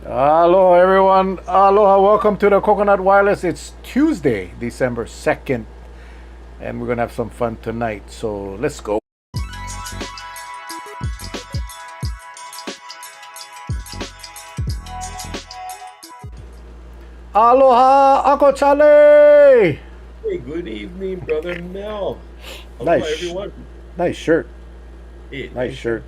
Hello, everyone. Aloha. Welcome to the Coconut Wireless. It's Tuesday, December 2nd, and we're going to have some fun tonight. So let's go. Aloha, Ako Chale. Hey, good evening, brother Mel. Aloha, Nice, everyone. nice shirt. Hey, Nice thank you. shirt.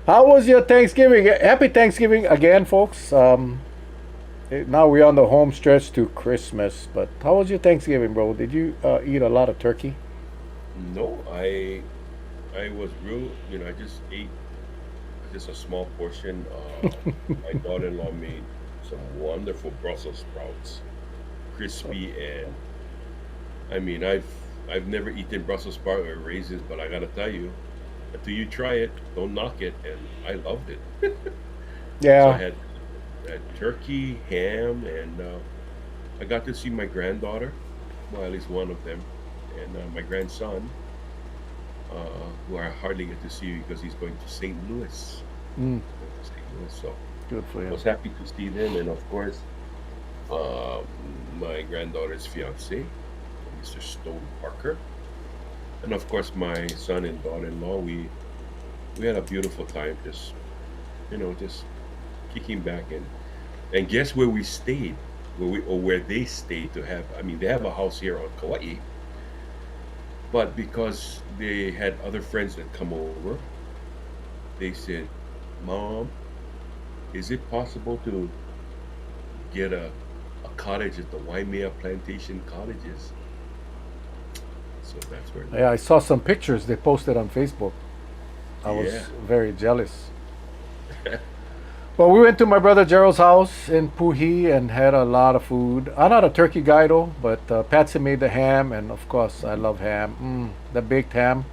How was your Thanksgiving? Happy Thanksgiving again, folks. Now we're on the home stretch to Christmas, but how was your Thanksgiving, bro? Did you eat a lot of turkey? No, I was real. I just ate just a small portion. My daughter-in-law made some wonderful Brussels sprouts, crispy, and I've never eaten Brussels sprout or raisins, but I gotta tell you, until you try it, don't knock it, and I loved it. So I Yeah. had turkey, ham, and I got to see my granddaughter, well, at least one of them, and my grandson, who I hardly get to see because he's going to St. Louis. Mm, He's going to St. Louis, so good for I you. was happy to see them, and of course, uh, my granddaughter's fiance, Mr. Stone Parker, and of course my son and daughter-in-law. We had a beautiful time, just kicking back and guess where we stayed, where they stayed to have. I mean, they have a house here on Kauai, but because they had other friends that come over, they said, "Mom, is it possible to get a cottage at the Waimea Plantation Cottages?" So that's where they Yeah, I went. saw some pictures they posted on Facebook. I Yeah. was very jealous. Well, we went to my brother Gerald's house in Puhi and had a lot of food. I'm not a turkey guy though, but Patsy made the ham, and of course I Mhm. love ham. The baked ham.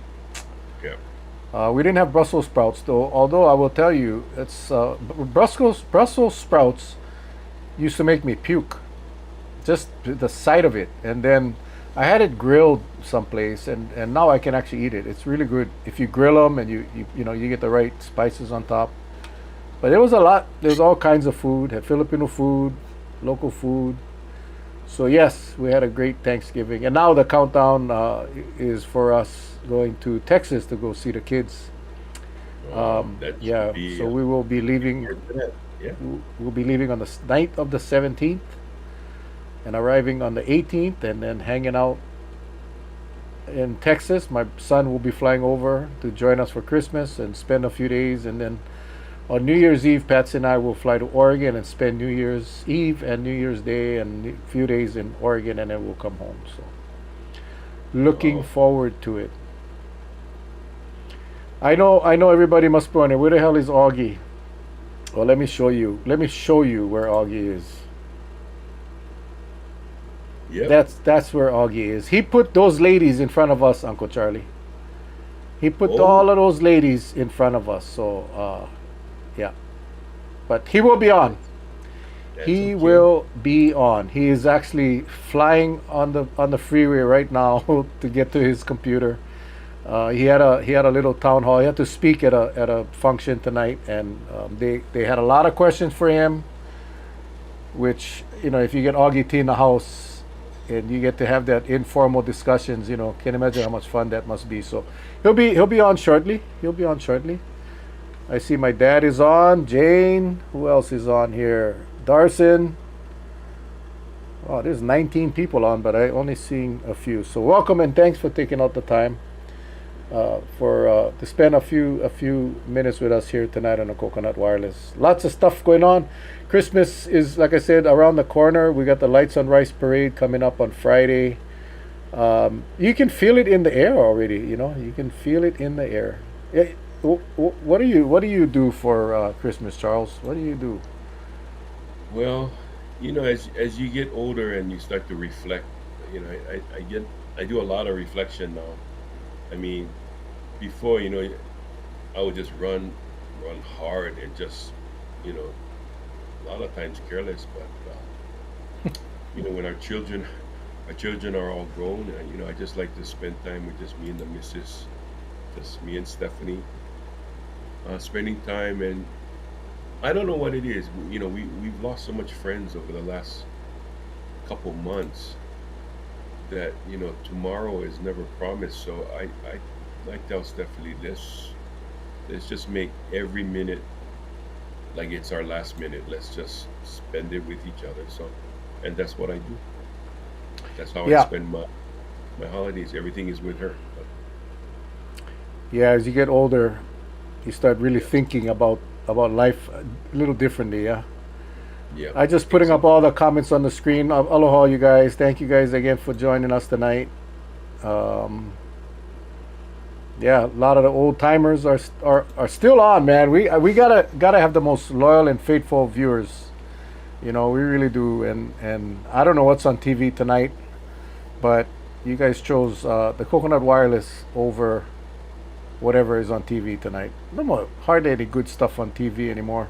Yeah. We didn't have Brussels sprouts though. Although I will tell you, it's Brussels sprouts used to make me puke. Just the sight of it, and then I had it grilled someplace, and now I can actually eat it. It's really good if you grill them and you get the right spices on top. But it was a lot. There's all kinds of food. Had Filipino food, local food. So yes, we had a great Thanksgiving, and now the countdown is for us going to Texas to go see the kids. Oh, that should Yeah, be. so we will be Looking leaving. forward to that. Yeah. We'll be leaving on the night of the 17th and arriving on the 18th, and then hanging out in Texas. My son will be flying over to join us for Christmas and spend a few days, and then on New Year's Eve, Patsy and I will fly to Oregon and spend New Year's Eve and New Year's Day and a few days in Oregon, and then we'll come home. So, looking Oh, forward to it. I know everybody must be wondering where the hell is Augie. Well, let me show you. Let me show you where Augie is. yep. That's where Augie is. He put those ladies in front of us, Uncle Charlie. He put Oh, all of those ladies in front of us. So, yeah. But he will be on. that's that's He okay. will be on. He is actually flying on the freeway right now to get to his computer. He had a little town hall. He had to speak at a function tonight, and they had a lot of questions for him. Which if you get Augie T in the house, and you get to have that informal discussions, can imagine how much fun that must be. So he'll be on shortly. He'll be on shortly. I see my dad is on. Jane. Who else is on here? Darson. Oh, there's 19 people on, but I only seeing a few. So welcome and thanks for taking out the time for to spend a few minutes with us here tonight on the Coconut Wireless. Lots of stuff going on. Christmas is, like I said, around the corner. We got the Lights on Rice parade coming up on Friday. You can feel it in the air already. You can feel it in the air. Yeah, what do you do for Christmas, Charles? What do you do? Well, as you get older and you start to reflect, I do a lot of reflection now. I mean, before, I would just run hard and just, you know, a lot of times careless. But when our children are all grown, and I just like to spend time with just me and the missus, just me and Stephanie, spending time and I don't know what it is. We've lost so much friends over the last couple months that tomorrow is never promised. So I like tell Stephanie, let's just make every minute like it's our last minute. Let's just spend it with each other. So, and that's what I do. That's how I Yeah, spend my holidays. Everything is with her. But yeah. As you get older, you start really yeah, thinking about life a little differently. Yeah. yeah, I just putting up exactly. all the comments on the screen. Aloha, you guys. Thank you guys again for joining us tonight. Um, yeah, a lot of the old timers are still on, man. We gotta have the most loyal and faithful viewers. We really do. And I don't know what's on TV tonight, but you guys chose the Coconut Wireless over whatever is on TV tonight. No more hardly any good stuff on TV anymore.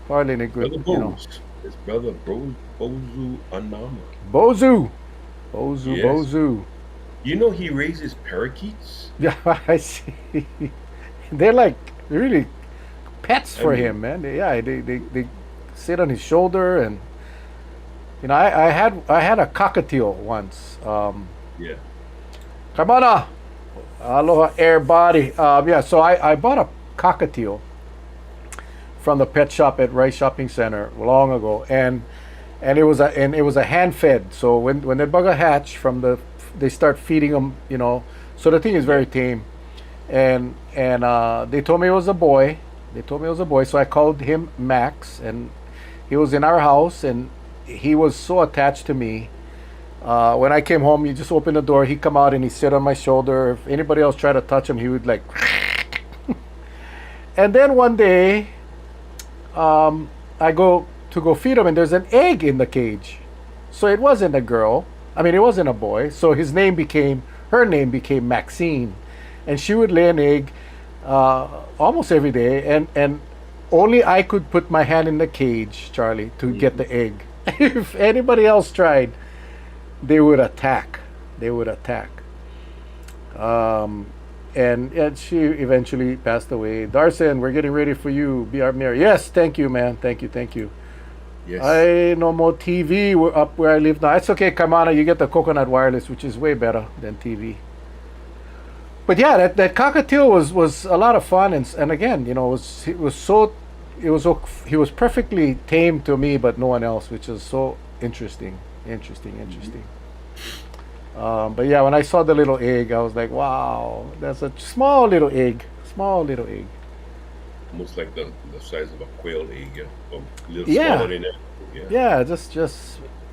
Hardly any good, Brother Bose, it's brother Bozu Anama. Bozu, Bozu, Yes, Bozu. he raises parakeets. Yeah, I see. They're like really pets I for mean, him, man. They sit on his shoulder, and I had a cockatiel once. yeah, Kamana, aloha, air body. Yeah, so I bought a cockatiel from the pet shop at Rice Shopping Center long ago, and it was a hand fed. So when the bugger hatch they start feeding them. So the thing is yeah. very tame, and they told me it was a boy. They told me it was a boy, so I called him Max, and he was in our house, and he was so attached to me. When I came home, you just open the door, he'd come out and he'd sit on my shoulder. If anybody else tried to touch him, he would like. And then one day, I go feed him, and there's an egg in the cage. So it wasn't a girl. I mean, it wasn't a boy. So her name became Maxine, and she would lay an egg almost every day, and only I could put my hand in the cage, Charlie, to get Hmm. the egg. If anybody else tried, they would attack. They would attack. Um, and she eventually passed away. Darson, we're getting ready for you. Be our mayor. Yes, thank you, man. Thank you, thank you. Yes. I no more TV. We're up where I live now. It's okay, Kamana. You get the coconut wireless, which is way better than TV. But yeah, that cockatiel was a lot of fun, and again, he was perfectly tame to me, but no one else, which is so interesting, interesting, Hmm. interesting. But yeah, when I saw the little egg, I was like, wow, that's a small little egg. Almost like the size of a quail egg, yeah. Or a little smaller Yeah, than that. Yeah. yeah,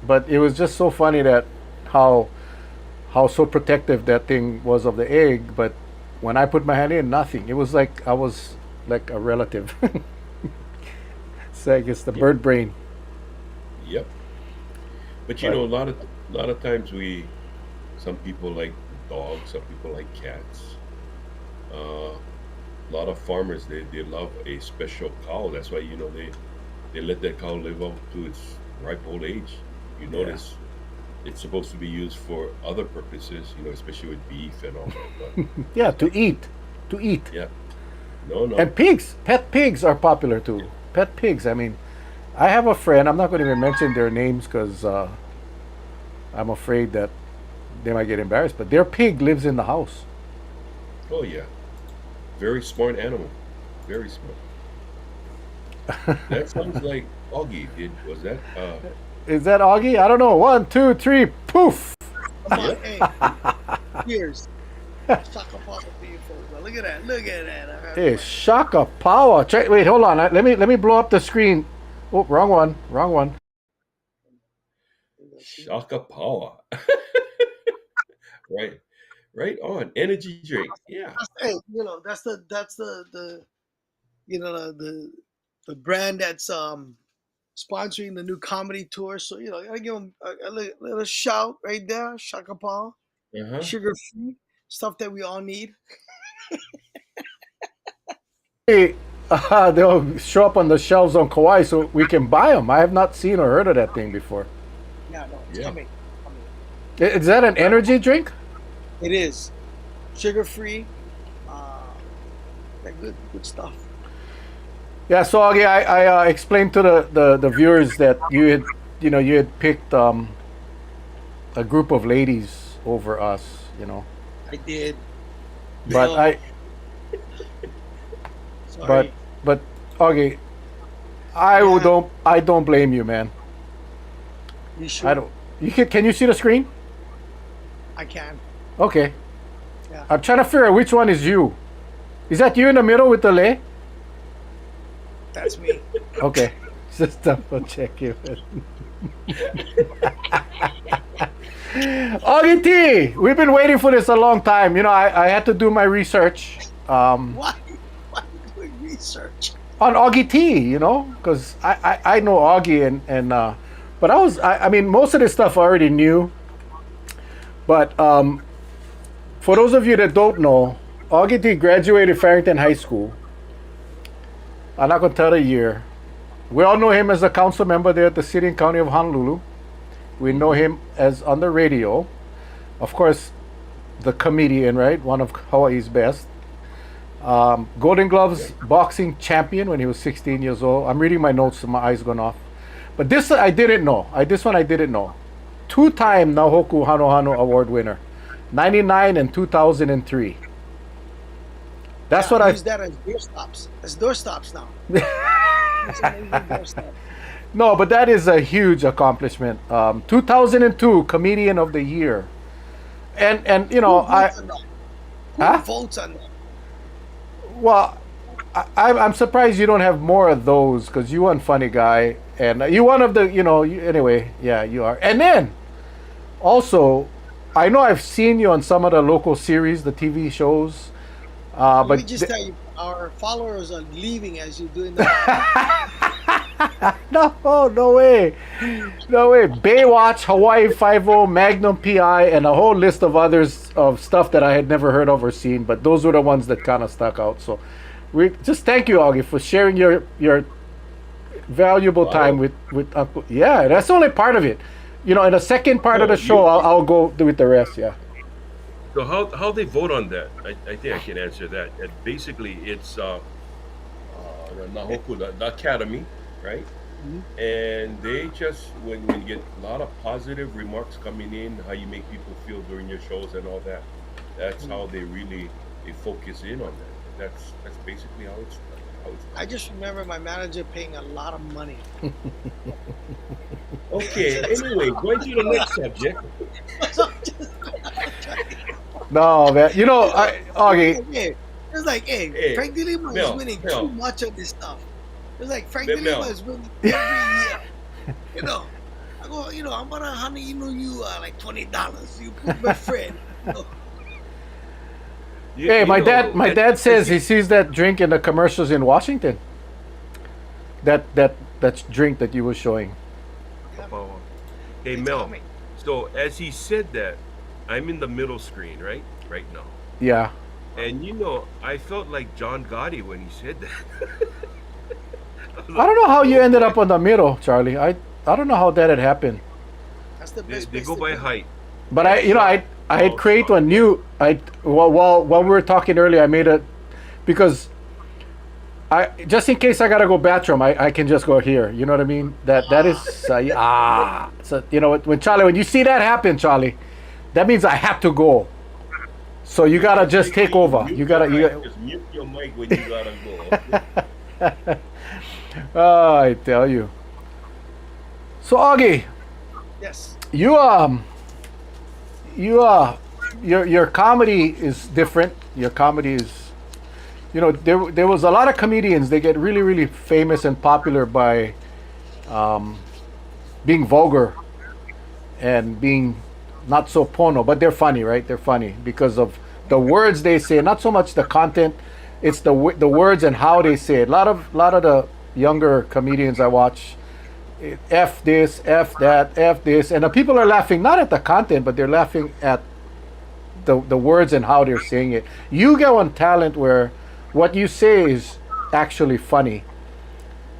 but it was just so funny that how how so protective that thing was of the egg. But when I put my hand in, nothing. It was like I was like a relative. So I guess the Yep. bird brain. Yep. But But a lot of times some people like dogs, some people like cats. A lot of farmers they love a special cow. That's why they let that cow live up to its ripe old age. You yeah, notice it's supposed to be used for other purposes, especially with beef and all that. But yeah, yeah, to eat, yeah, no, no, and pet pigs are popular yeah, too. Pet pigs. I mean, I have a friend. I'm not going to even mention their names because I'm afraid that they might get embarrassed. But their pig lives in the house. oh yeah, very smart animal, very smart. That sounds like Augie. Did was that? Is that Augie? I don't know. One, two, three, poof. Come on, Yep. hey, cheers. Shaka Papa to you folks. Look at that. Look at that. I have Hey, Shaka Power. Wait, hold on. Let me blow up the screen. Oh, wrong one. Wrong one. Shaka Power. Right, right on. Energy drink. Yeah. Hey, that's the the brand that's sponsoring the new comedy tour. So I gotta give them a little shout right there. Shaka Papa, Uh huh. sugar free stuff that we all need. Hey, they'll show up on the shelves on Kauai so we can buy them. I have not seen or heard of that thing before. Yeah, no, it's Yeah. coming. Coming. Is that an energy drink? It is sugar free. That good stuff. Yeah, so Augie, I explained to the viewers that you had picked a group of ladies over us, I did. but So but sorry. but Augie, Yeah, I don't blame you, man. you I sure? don't. Can you see the screen? I can. Okay, Yeah, I'm trying to figure out which one is you. Is that you in the middle with the lay? that's me. Okay, just double check you. Augie T, we've been waiting for this a long time. I had to do my research Why? Why are you doing research? on Augie T, because I know Augie but I mean, most of this stuff I already knew. But for those of you that don't know, Augie T graduated Farrington High School. I'm not going to tell the year. We all know him as a council member there at the city and county of Honolulu. We know him as on the radio. Of course, the comedian, right? One of Hawaii's best. Golden Gloves boxing champion when he was 16 years old. I'm reading my notes, so my eyes going off. But this I didn't know. This one I didn't know. Two-time Nahoku Hano Hano Award winner, 99 and 2003. That's Yeah, what I I. use that as door stops. As door stops now. That's amazing door stop. No, but that is a huge accomplishment. 2002 Comedian of the Year, and Who votes on that? Who huh? votes on that? Well, I'm surprised you don't have more of those because you one funny guy and you one of the anyway, yeah, you are. And then also, I know I've seen you on some of the local series, the TV shows, Let but me just tell you, our followers are leaving as you're doing that. no, no way, no way. Baywatch, Hawaii 5 Magnum PI, and a whole list of others of stuff that I had never heard of or seen. But those were the ones that kind of stuck out. So, we just thank you, Augie, for sharing your valuable time Wow. with Uncle. Yeah, that's only part of it. In the second part of No, the show, you. I'll go do with the rest. Yeah. So how they vote on that? I think I can answer that. Basically, it's the Nahoku, the academy, right? Mhm. And they just when you get a lot of positive remarks coming in, how you make people feel during your shows and all that. That's how they focus in on that. That's basically how it's I done. just remember my manager paying a lot of money. Okay. Anyway, going to the next subject. So just, No, man. Augie. hey, it's like, hey, Hey, Frank De Lima is Mel, winning too Mel, much of this stuff. It's like Frank De Lima Mel. is winning every year. You know, I go, I'm gonna honey, you like $20. You put my friend. Hey, You know my dad as says he sees that drink in the commercials in Washington. That drink that you were showing. Yeah, oh, hey they tell Mel. me. So as he said that, I'm in the middle screen, right? Right now. Yeah. And I felt like John Gotti when he said that. I was I like, don't know how you oh ended boy. up on the middle, Charlie. I don't know how that had happened. That's the They, best they place go to by be. height. But That's I had tall, created short. one new. While we were talking earlier, I made it because I just in case I gotta go bathroom, I can just go here. You know what I mean? That is Ah, so when Charlie, when you see that happen, Charlie, that means I have to go. So you gotta just Make sure take you over. mute You your gotta mic. you. Just mute your mic when you gotta go. Okay. Oh, I tell you. So Augie, yes. you you your comedy is different. Your comedy is there was a lot of comedians. They get really really famous and popular by being vulgar and being not so pono, but they're funny, right? They're funny because of the words they say, not so much the content. It's the words and how they say it. A lot of the younger comedians I watch, f this, f that, f this, and the people are laughing not at the content, but they're laughing at the words and how they're saying it. You get one talent where what you say is actually funny,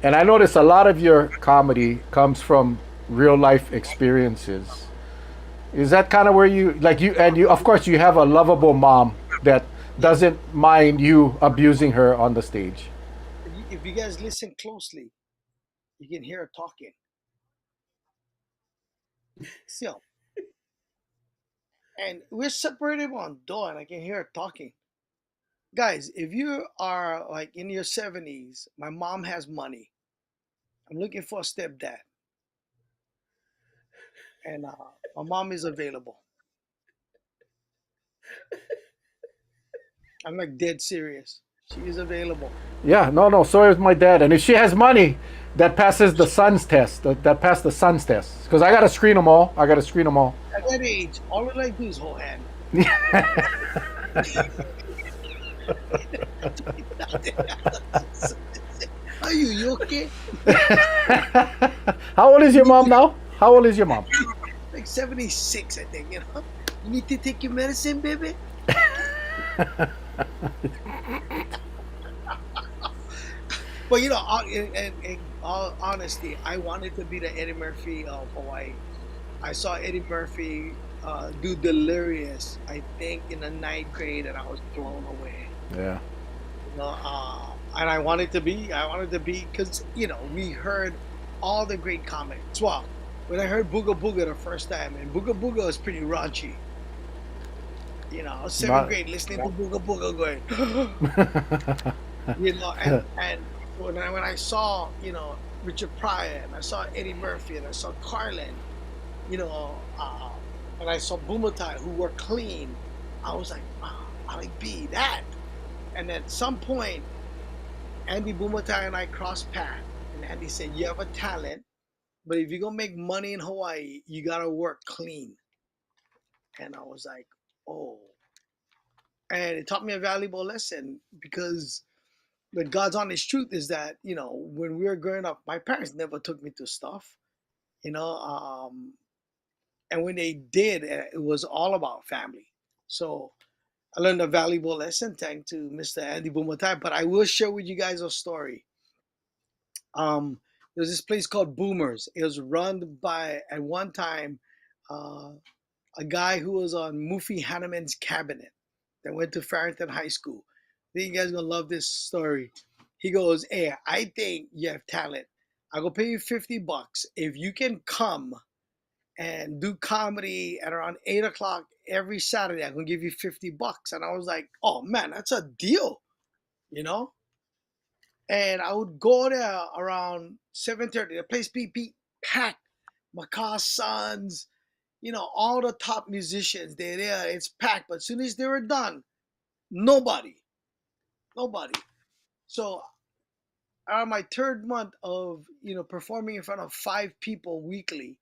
and I notice a lot of your comedy comes from real life experiences. Is that kind of where you like you of course you have a lovable mom that doesn't mind you abusing her on the stage? if you guys listen closely, you can hear her talking. So, and we're separated on door, and I can hear her talking. Guys, if you are like in your 70s, my mom has money. I'm looking for a stepdad, and my mom is available. I'm like dead serious. She is available. Yeah, no, no. So is my dad. And if she has money, that passes the son's test. That passed the son's test. Because I gotta screen them all. I gotta screen them all. At that age, all I like to do is hold hand. Are you okay? How old is your mom now? How old is your mom? Like 76, I think. You need to take your medicine, baby. But in all honesty, I wanted to be the Eddie Murphy of Hawaii. I saw Eddie Murphy do Delirious, I think, in the ninth grade, and I was blown away. Yeah. And I wanted to be, because we heard all the great comics. Well, when I heard Booga Booga the first time, and Booga Booga was pretty raunchy. I was seventh Not. grade listening to Booga Booga going, and when I saw Richard Pryor, and I saw Eddie Murphy, and I saw Carlin, you know, and I saw Bumatai who were clean, I was like, wow, I like be that. And at some point, Andy Bumatai and I crossed paths, and Andy said, "You have a talent, but if you're gonna make money in Hawaii, you gotta work clean." And I was like, "Oh," and it taught me a valuable lesson, because the God's honest truth is that when we were growing up, my parents never took me to stuff, you know, and when they did, it was all about family. So I learned a valuable lesson thanks to Mr. Andy Bumatai. But I will share with you guys a story. Um, there's this place called Boomers. It was run by, at one time, uh, a guy who was on Mufi Hanneman's cabinet that went to Farrington High School. I think you guys gonna love this story. He goes, "Hey, I think you have talent. I will pay you $50 if you can come and do comedy at around 8 o'clock every Saturday. I'm gonna give you $50." And I was like, "Oh man, that's a deal, you know." And I would go there around 7:30. The place be packed. Macaw Sons, all the top musicians. They're there. It's packed. But as soon as they were done, nobody, nobody. So around my third month of performing in front of 5 people weekly,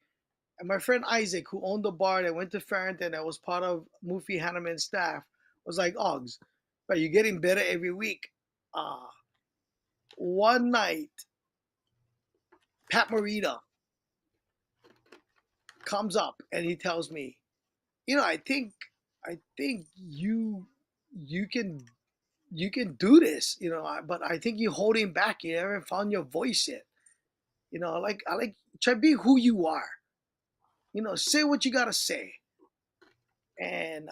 and my friend Isaac, who owned the bar that went to Farrington, that was part of Mufi Hanneman's staff, was like, "Oggs, but you're getting better every week." Uh, One night, Pat Morita comes up and he tells me, I think you can do this, but I think you're holding back. You haven't found your voice yet. I like try to be who you are. Say what you gotta say. And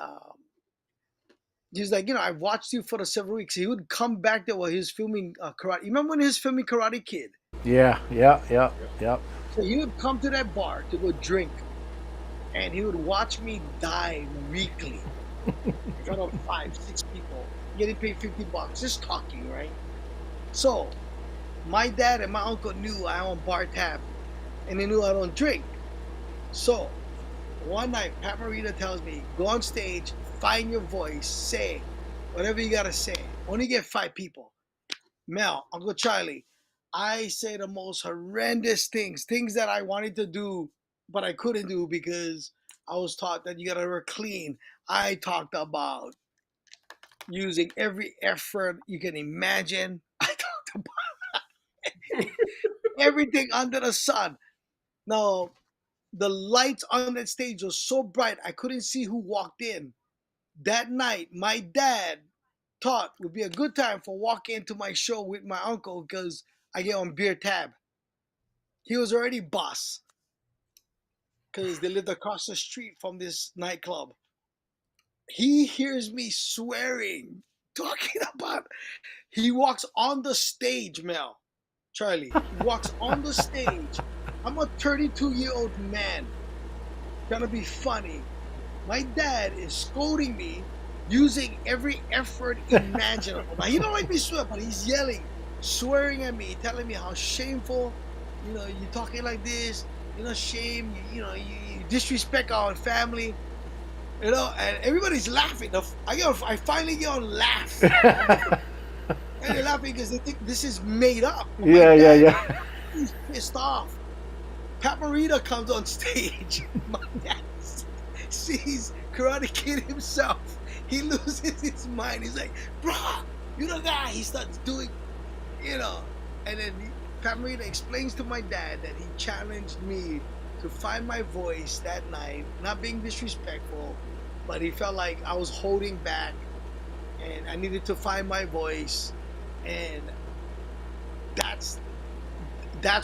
he's like, I've watched you for the several weeks. He would come back there while he was filming Karate. You remember when he was filming Karate Kid? Yeah, yeah, yeah, Yep. yeah. So he would come to that bar to go drink, and he would watch me die weekly in front of 5, 6 people, getting paid $50, just talking, right? So my dad and my uncle knew I own bar tab, and they knew I don't drink. So one night, Pat Morita tells me, "Go on stage, find your voice, say whatever you gotta say. Only get 5 people." Mel, Uncle Charlie, I say the most horrendous things that I wanted to do, but I couldn't do because I was taught that you gotta work clean. I talked about using every effort you can imagine. I talked about everything under the sun. Now, the lights on that stage were so bright I couldn't see who walked in. That night, my dad thought would be a good time for walking into my show with my uncle because I get on beer tab. He was already boss because they lived across the street from this nightclub. He hears me swearing. talking about he walks on the stage, Mel. Charlie, he walks on the stage. I'm a 32-year-old man trying to be funny. My dad is scolding me using every effort imaginable. Now he don't like me swear, but he's yelling, swearing at me, telling me how shameful, you talking like this, shame, you disrespect our family, and everybody's laughing. I finally get on laugh. And they're laughing because they think this is made up. Yeah. He's pissed off. Paparita comes on stage. My dad sees Karate Kid himself. He loses his mind. He's like, bro, you the guy. He starts doing, and then Paparita explains to my dad that he challenged me to find my voice that night, not being disrespectful, but he felt like I was holding back and I needed to find my voice. And that's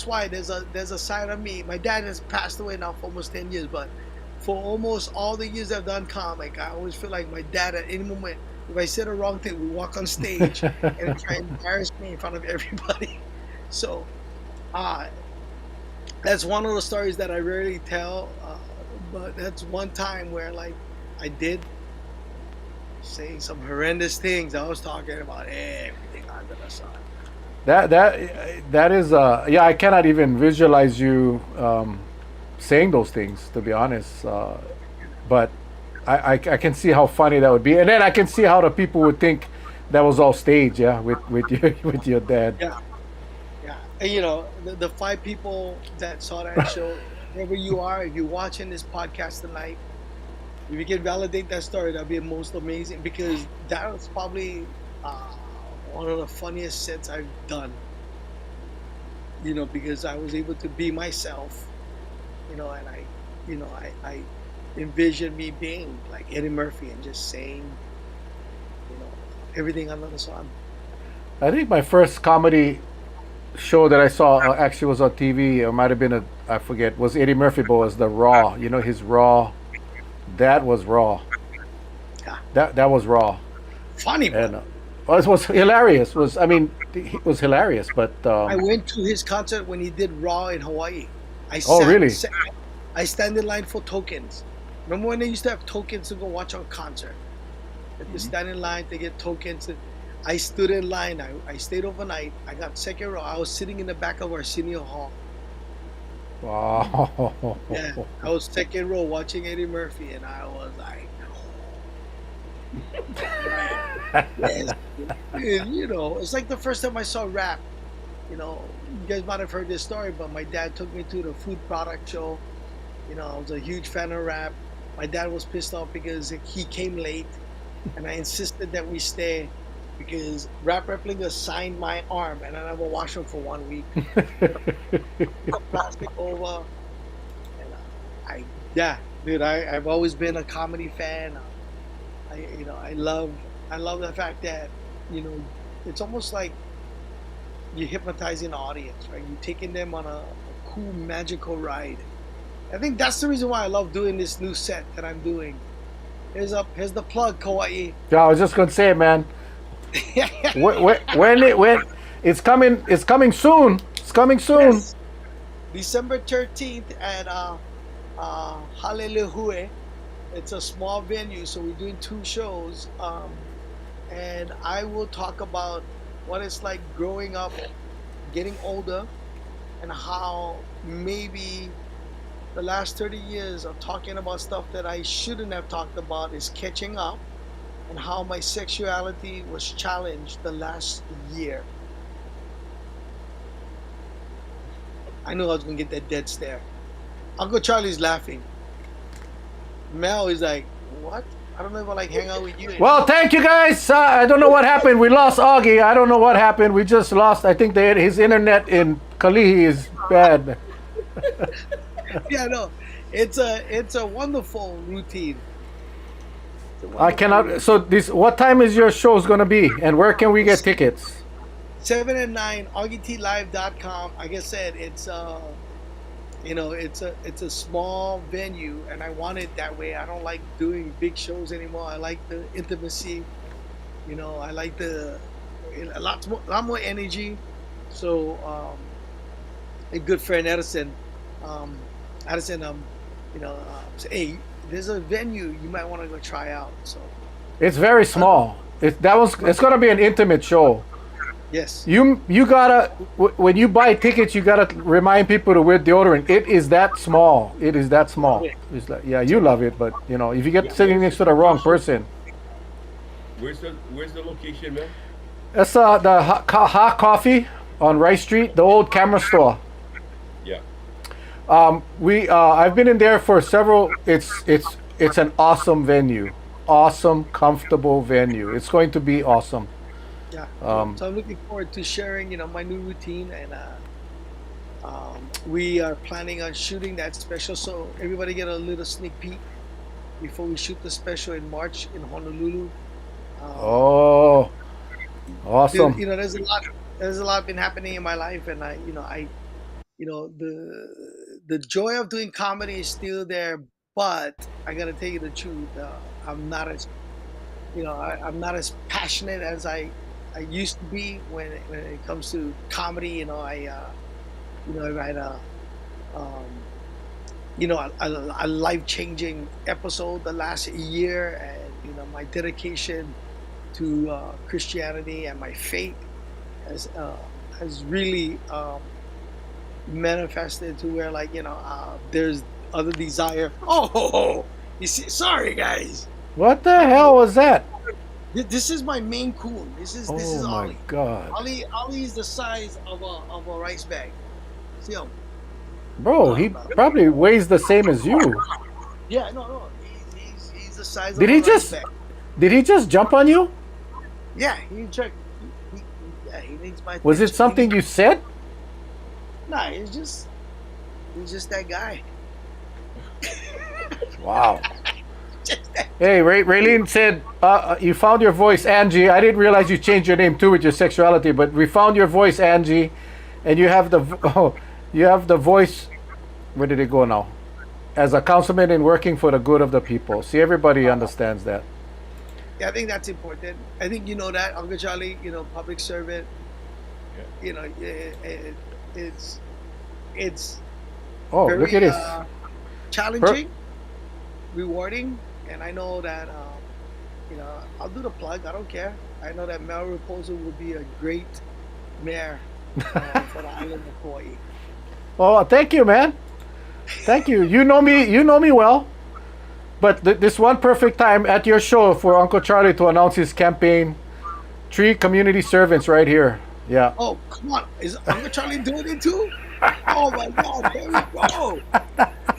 why there's a side of me. My dad has passed away now for almost 10 years, but for almost all the years I've done comic, I always feel like my dad at any moment, if I said a wrong thing, would walk on stage and try and embarrass me in front of everybody. So that's one of the stories that I rarely tell, but that's one time where like I did say some horrendous things. I was talking about everything under the sun. That is yeah, I cannot even visualize you saying those things, to be honest, but I can see how funny that would be, and then I can see how the people would think that was all stage, yeah, with your dad. Yeah. And the 5 people that saw that show, wherever you are, if you're watching this podcast tonight, if you can validate that story, that'd be most amazing, because that was probably one of the funniest sets I've done. Because I was able to be myself, and I envisioned me being like Eddie Murphy and just saying, everything under the sun. I think my first comedy show that I saw actually was on TV. It might have been I forget, was Eddie Murphy, but was the Raw. His Raw. That was raw. Yeah. That was raw. Funny, man. And it was hilarious. It was hilarious. But I went to his concert when he did Raw in Hawaii. Really? I stand in line for tokens. Remember when they used to have tokens to go watch a concert? You had to stand in line to get tokens. I stood in line. I stayed overnight. I got second row. I was sitting in the back of Arsenio Hall. Wow. Yeah, I was second row watching Eddie Murphy, and I was like, yes. It's like the first time I saw rap. You guys might have heard this story, but my dad took me to the food product show. I was a huge fan of rap. My dad was pissed off because he came late, and I insisted that we stay because Rap Replica signed my arm, and I never washed him for 1 week. Plastic over, and I've always been a comedy fan. I love the fact that it's almost like you're hypnotizing the audience, right? You're taking them on a cool magical ride. I think that's the reason why I love doing this new set that I'm doing. Here's the plug, Kauai. Yeah, I was just gonna say, man. when it's coming soon. It's coming soon. Yes. December 13th at Halelehue. It's a small venue, so we're doing 2 shows. And I will talk about what it's like growing up, getting older, and how maybe the last 30 years of talking about stuff that I shouldn't have talked about is catching up, and how my sexuality was challenged the last year. I knew I was going to get that dead stare. Uncle Charlie's laughing. Mel is like, what? I don't know if I like hang out with you. Well, thank you guys. I don't know what happened. We lost Augie. I don't know what happened. We just lost. I think his internet in Kalihi is bad. Yeah, no. It's a wonderful routine. I cannot. So what time is your show's gonna be, and where can we get tickets? 7 and 9, AugieTLive.com. Like I said, it's a small venue, and I want it that way. I don't like doing big shows anymore. I like the intimacy. I like a lot more energy. So a good friend Edison, um, Edison, said, hey, there's a venue you might want to go try out. So It's very I don't know. small. It's gonna be an intimate show. Yes. You gotta when you buy tickets, you gotta remind people to wear deodorant. It is that small. It is that Love small. it. It's like, yeah, you love it, but if you get Yeah. sitting next to the wrong person, Where's the location, man? that's the hot coffee on Rice Street, the old camera store. Yeah. We I've been in there for several. It's an awesome venue, awesome, comfortable venue. It's going to be awesome. Yeah. Um, So I'm looking forward to sharing, my new routine, and we are planning on shooting that special. So everybody get a little sneak peek before we shoot the special in March in Honolulu. Um, oh, dude, awesome. there's a lot been happening in my life, and the joy of doing comedy is still there, but I gotta tell you the truth. I'm not as I'm not as passionate as I used to be when it comes to comedy. I write um, a life changing episode the last year, and my dedication to Christianity and my faith has really manifested to where, like, there's other desire. Oh, you see, sorry guys. What the hell was that? This is my main coon. This is Oh my Ollie. God, Ollie is the size of a rice bag. See him? bro, he probably weighs the same as you. Yeah, no. He's the size of Did a he rice just bag. did he just jump on you? Yeah, he check. Yeah, he needs my Was it attention. something you said? Nah, he's just that guy. Wow. Hey, Raylene said you found your voice, Angie. I didn't realize you changed your name too with your sexuality, but we found your voice, Angie, and you have you have the voice. Where did it go now? As a councilman and working for the good of the people. See, everybody understands that. Yeah, I think that's important. I think you know that, Uncle Charlie. Public servant. Yeah. It's it's Oh, look at very this. challenging, rewarding, and I know that I'll do the plug. I don't care. I know that Mel Raposo will be a great mayor for the island of Hawaii. Oh, thank you, man. Thank you. You know me. You know me well. But this one perfect time at your show for Uncle Charlie to announce his campaign. 3 community servants right here. Yeah. Oh, come on! Is Uncle Charlie doing it too? Oh my God! There we go.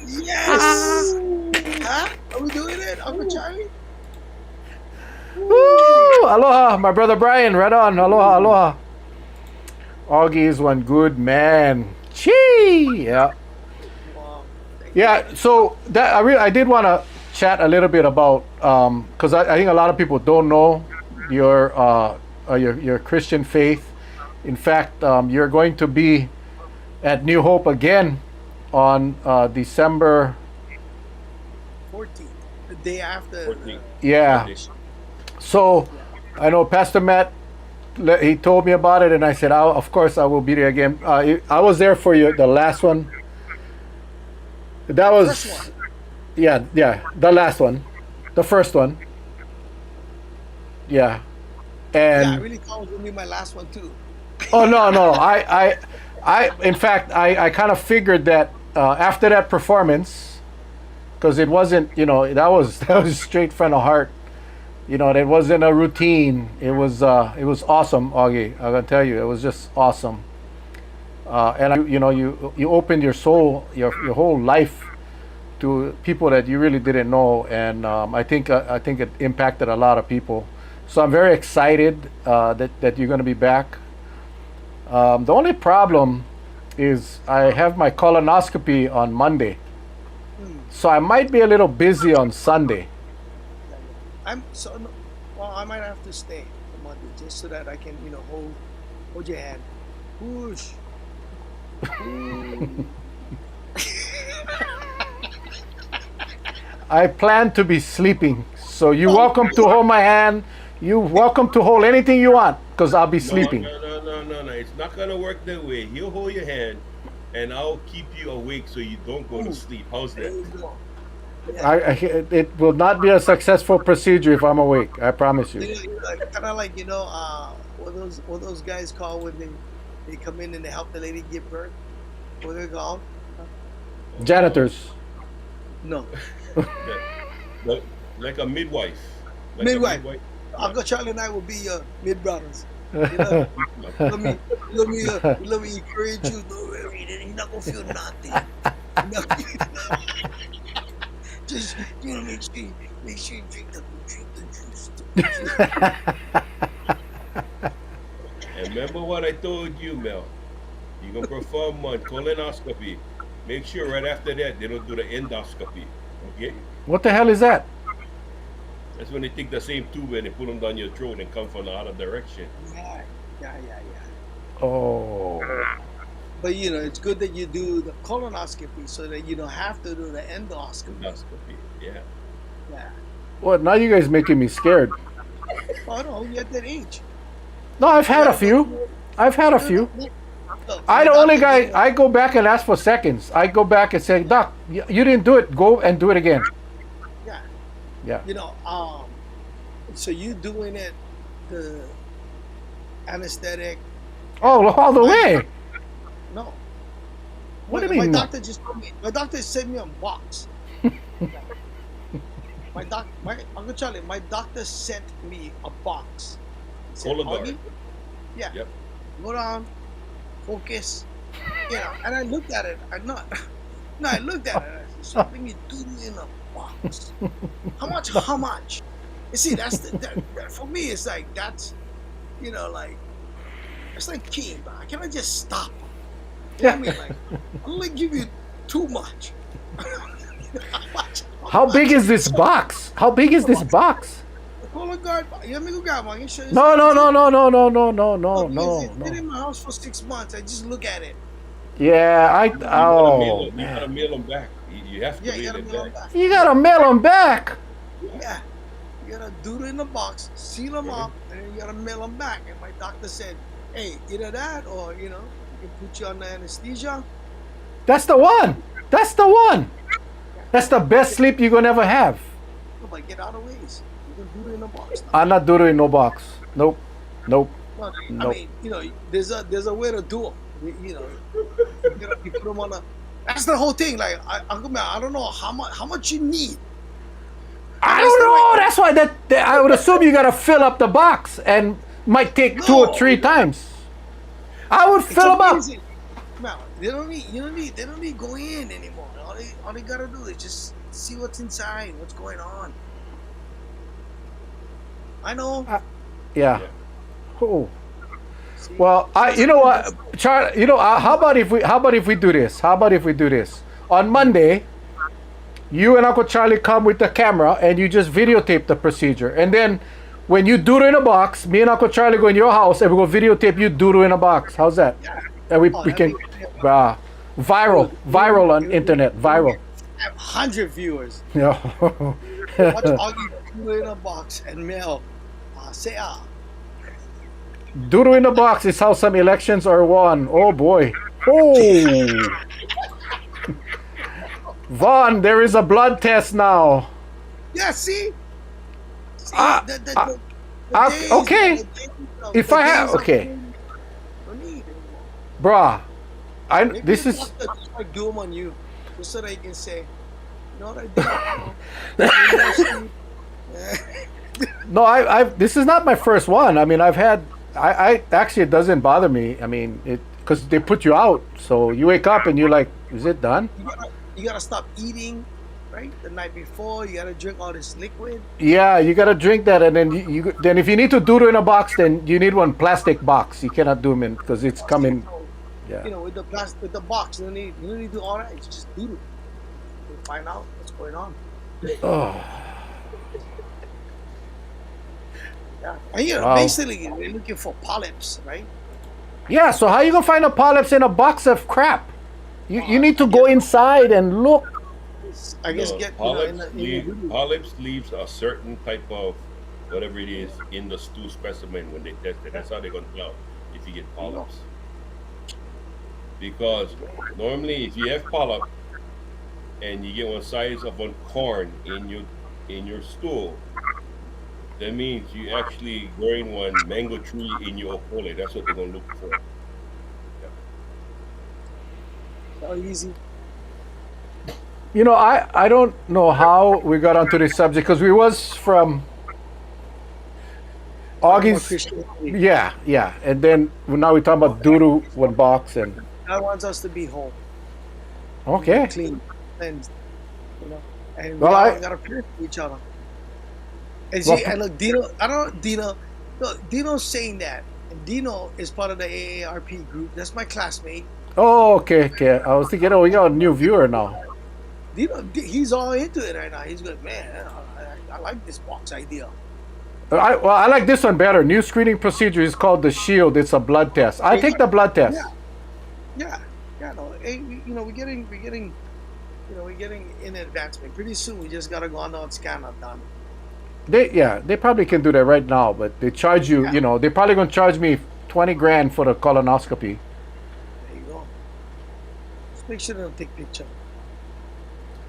Yes. Huh? Are we doing it, Uncle Charlie? Woo! Aloha, my brother Brian. Right on. Aloha, aloha. Augie is one good man. Chee. Yeah. Wow. Yeah. So that I did want to chat a little bit about because I think a lot of people don't know your Christian faith. In fact, you're going to be at New Hope again on December. 14th, the day after. 14. Yeah. So I know Pastor Matt. He told me about it, and I said, "Of course, I will be there again." I was there for you, the last one. That was, First one. yeah, the last one, the first one, yeah, Yeah, I and really thought it was gonna be my last one too. oh no, in fact, I kind of figured that after that performance, because it wasn't, that was that was straight from the heart. It wasn't a routine. It was awesome, Augie. I gotta tell you, it was just awesome. You opened your soul, your whole life to people that you really didn't know, and I think it impacted a lot of people. So I'm very excited that you're gonna be back. The only problem is I have my colonoscopy on Monday, Hmm. so I might be a little busy on Sunday. Yeah, yeah. Well, I might have to stay on Monday just so that I can, hold your hand. Whoosh. Ooh. I plan to be sleeping, so you're Oh, welcome to hold my hand. You welcome to hold anything you want, because I'll be No, sleeping. no. It's not gonna work that way. He'll hold your hand, and I'll keep you awake so you don't go to Ooh, sleep. How's there that? you go. Yeah. It will not be a successful procedure if I'm awake. I promise you. Like, kind of like what those guys call when they come in and they help the lady give birth. What are they called? Uh, Janitors. No, that, like, like a midwife. Like a midwife. midwife. Yeah. Uncle Charlie and I will be your mid brothers. You know, let me encourage you. Don't worry, you're not gonna feel nothing. You're not gonna feel- Just make sure you drink the juice. And remember what I told you, Mel. You're gonna perform one colonoscopy. Make sure right after that they don't do the endoscopy. Okay? What the hell is that? That's when they take the same tube and they put them down your throat and come from the other direction. Yeah. Oh. But it's good that you do the colonoscopy so that you don't have to do the endoscopy. Endoscopy. Yeah. Yeah. What? Now you guys making me scared. Oh no, you're at that age. No, I've had a few. I've had a few. I the only guy. I go back and ask for seconds. I go back and say, Doc, you didn't do it. Go and do it again. Yeah. Yeah. So you doing it, the anesthetic? Oh, all the way. No. What do you My mean? No? doctor just told me. My doctor sent me a box. My Uncle Charlie. My doctor sent me a box. He said, Cologuard. "Augie, yeah, Yep. go down, focus, And I looked at it. No, I looked at it. I said, something you do in a box. How much? How much? You see, that for me. It's like like it's like peeing, but I cannot just stop. You know what I mean? Like, I'm gonna give you too much. How big is this box? How big is this box? Cologuard. Let me go grab one. I can show you. No. It's been in my house for 6 months. I just look at it. Yeah, You gotta man. mail them back. You have to Yeah, you mail gotta it mail them back. back. You gotta mail them back. Yeah, you gotta do it in a box, seal them up, and then you gotta mail them back. And my doctor said, "Hey, either that, or we can put you on anesthesia." That's the one. That's the one. That's the best sleep you're gonna ever have. No, but get out of ways. You can do it in a box. I'm not doing no box. Nope. Nope. No, I Nope. mean, there's a way to do it. You put them on a. That's the whole thing. Like, Uncle Man, I don't know how much you need. I don't know. That's why that I would assume you gotta fill up the box and might take 2 or 3 times. I would fill them up. No, they don't need go in anymore. All they gotta do is just see what's inside, what's going on. I know. Yeah. Yeah. Oh. See? Well, you know what, Charlie? How about if we do this? How about if we do this on Monday? You and Uncle Charlie come with the camera and you just videotape the procedure, and then when you do it in a box, me and Uncle Charlie go in your house and we go videotape you do it in a box. How's that? Yeah. And we that'd can be- viral on internet, viral. I have 100 viewers. Yeah. Watch Augie do it in a box and mail. Say Doodle in the box is how some elections are won. Oh boy. Oh. Vaughn, there is a blood test now. Yeah, see? Ah, days, okay. the days If I have, of- okay, don't need anymore. bruh. Maybe This the is doctor just like do them on you, just so that you can say, you know what I did? no. This is not my first one. I mean, I've had. I actually it doesn't bother me. I mean, it because they put you out, so you wake up and you're like, is it done? You gotta stop eating, right? The night before, you gotta drink all this liquid. Yeah, you gotta drink that, and then then if you need to do it in a box, then you need one plastic box. You cannot do them in because it's coming. So, Yeah. with the box, you don't need to do all that. You just do it. You find out what's going on. Oh. Yeah, and Wow. basically they're looking for polyps, right? Yeah. So how you gonna find a polyps in a box of crap? You need to go inside and look. I guess No, get polyps, in the video. polyps leaves a certain type of whatever it is in the stool specimen when they test it. That's how they're gonna tell if you get You know, polyps. Because normally, if you have polyp and you get one size of one corn in your stool, that means you actually growing one mango tree in your okole. That's what they're gonna look for. Yeah. so easy. I don't know how we got onto this subject because we was from Talking about August. Christianity. Yeah, yeah, and then now we talk about doodoo one box and God wants us to be whole, be okay. clean, cleansed, and we Well, all I gotta pray for each other. And well, see, and look, Dino, I don't, Dino, look, Dino's saying that, and Dino is part of the AARP group. That's my classmate. oh, okay, okay. I was thinking, oh, we got a new viewer now. Dino, he's all into it right now. He's good, man. I like this box idea. I like this one better. New screening procedure is called the Shield. It's a blood test. I take the blood Yeah, test. yeah, yeah. No, hey, we're getting in advancement. Pretty soon, we just gotta go on the scanner done. They probably can do that right now, but they charge you. Yeah, They're probably gonna charge me 20 grand for the colonoscopy. there you go. Just make sure they don't take picture.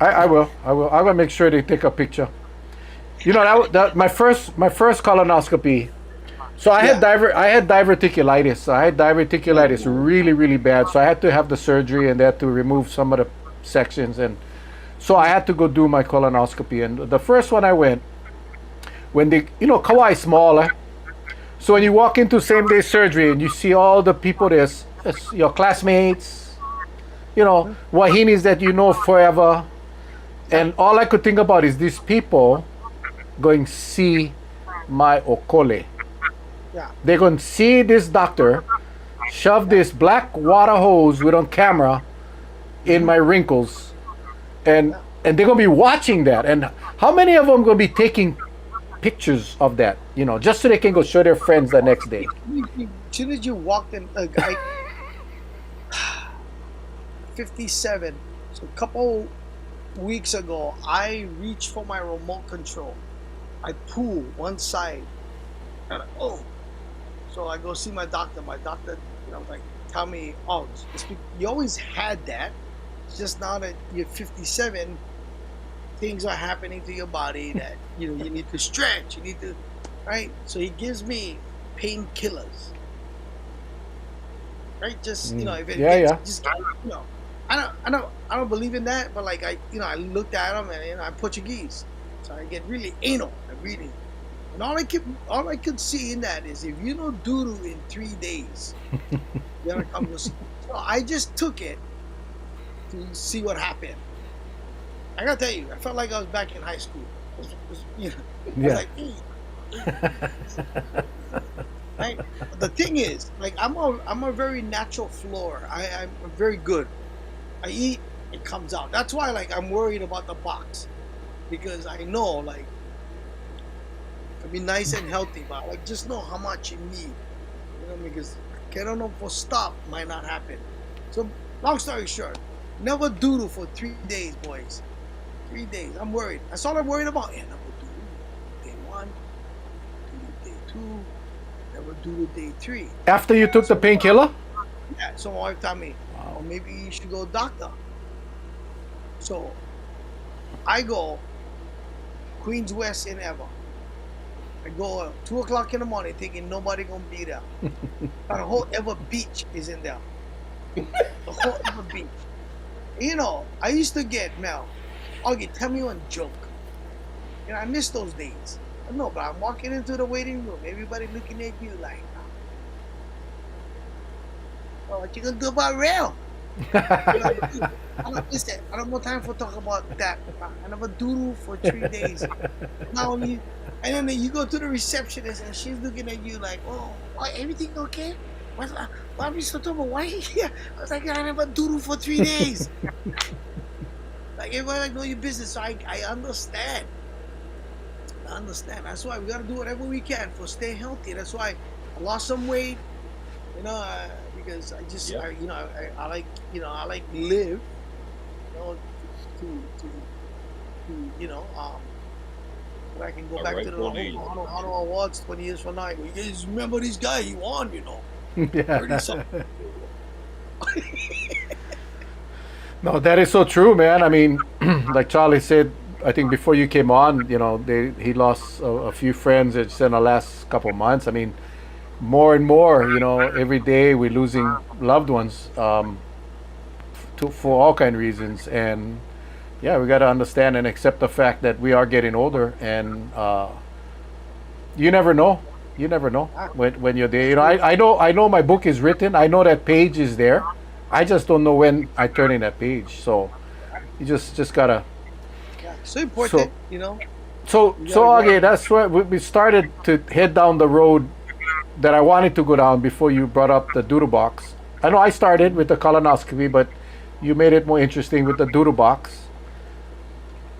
I will. I will. I'm gonna make sure they take a picture. That my first colonoscopy. So Yeah. I had diverticulitis. So I had diverticulitis Oh, really really bad. So I had to have the surgery and they had to remove some of the sections and so I had to go do my colonoscopy. And the first one I went when Kauai is smaller. So when you walk into same day surgery and you see all the people there's your classmates, wahinis that you know forever, and all I could think about is these people going see my okole. yeah, They're going to see this doctor shove this black water hose with on camera in my wrinkles, and yeah. and they're going to be watching that. And how many of them going to be taking pictures of that? Just so they can go show their friends the next day. As soon as you walked in, 57. So a couple weeks ago, I reached for my remote control. I pull one side, and so I go see my doctor. My doctor, like, tell me, oh, you always had that. It's just now that you're 57, things are happening to your body that you need to stretch. You need to, right? So he gives me painkillers, right? Just if it Yeah, gets, yeah. just I don't believe in that, but like I looked at him and I'm Portuguese, so I get really anal. I really, and all I could see in that is if you don't doodle in 3 days, you gotta come to see. So I just took it to see what happened. I gotta tell you, I felt like I was back in high school. I was Yeah. like, right? But the thing is, like, I'm a very natural floor. I'm very good. I eat, it comes out. That's why, like, I'm worried about the box because I know, like, it can be nice and healthy, but like, just know how much you need. Because I don't know for stop might not happen. So, long story short, never doodle for 3 days, boys. 3 days. I'm worried. That's all I'm worried about. Yeah, never doodle day one, doodle day two, never doodle day three. After you took the So, painkiller? yeah, so my wife told me, Wow. maybe you should go doctor. So I go Queens West in Ever. I go 2 o'clock in the morning thinking nobody gonna be there. But the whole Ever Beach is in there. The whole Ever Beach. I used to get Mel. Okay, tell me one joke. I miss those days. I know, but I'm walking into the waiting room. Everybody looking at you like, oh, what you gonna do about rail? Listen, I don't have time for talk about that. I never doodle for 3 days. Not only, and then you go to the receptionist and she's looking at you like, oh, everything okay? Why are we so talking? Why? Yeah. I was like, I never doodle for 3 days. Like, everybody like know your business. So I understand. I understand. That's why we gotta do whatever we can for stay healthy. That's why I lost some weight. Because I just, Yeah. I like, I like live, to And I can go A back to the rightful leader. Hano Awards 20 years from now. I go, you guys remember this guy? He won, 30 something. Yeah. No, that is so true, man. I mean, like Charlie said, I think before you came on, he lost a few friends just in the last couple of months. I mean, more and more, every day we're losing loved ones, for all kind of reasons. And yeah, we got to understand and accept the fact that we are getting older, and you never know. You never know Ah, when you're there. I know my book is written. I know that page is there. I just don't know when I turn in that page. So you just gotta. yeah, so So important, so you so gotta go. okay. That's where we started to head down the road that I wanted to go down before you brought up the doodle box. I know I started with the colonoscopy, but you made it more interesting with the doodle box.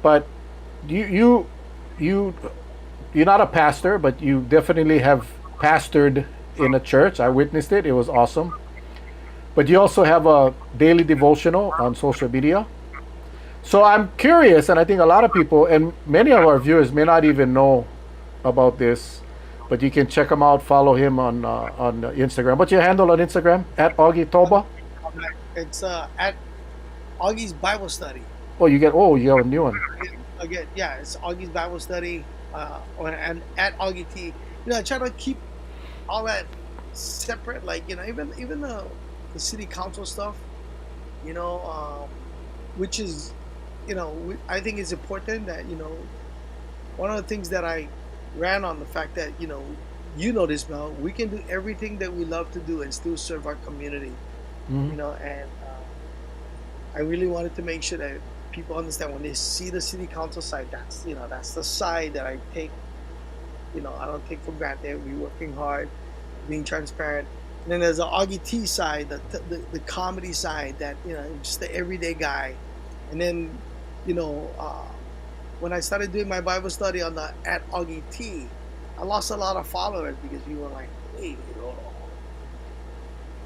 But you you you you're not a pastor, but you definitely have pastored in a church. I witnessed it. It was awesome. But you also have a daily devotional on social media. So I'm curious, and I think a lot of people and many of our viewers may not even know about this, but you can check him out. Follow him on Instagram. What's your handle on Instagram? At Augie Toba. It's at Augie's Bible Study. Oh, you got a new one. Again, yeah, it's Augie's Bible Study, and at Augie T. I try to keep all that separate. Like even the city council stuff. You know, which is, I think it's important that one of the things that I ran on the fact that this, Mel. We can do everything that we love to do and still serve our community. Hmm. And I really wanted to make sure that people understand when they see the city council side, that's the side that I take. I don't take for granted. We're working hard, being transparent. And then there's the Augie T side, the comedy side, that just the everyday guy. And then you know uh, when I started doing my Bible study on the at Augie T, I lost a lot of followers because people were like, "Hey,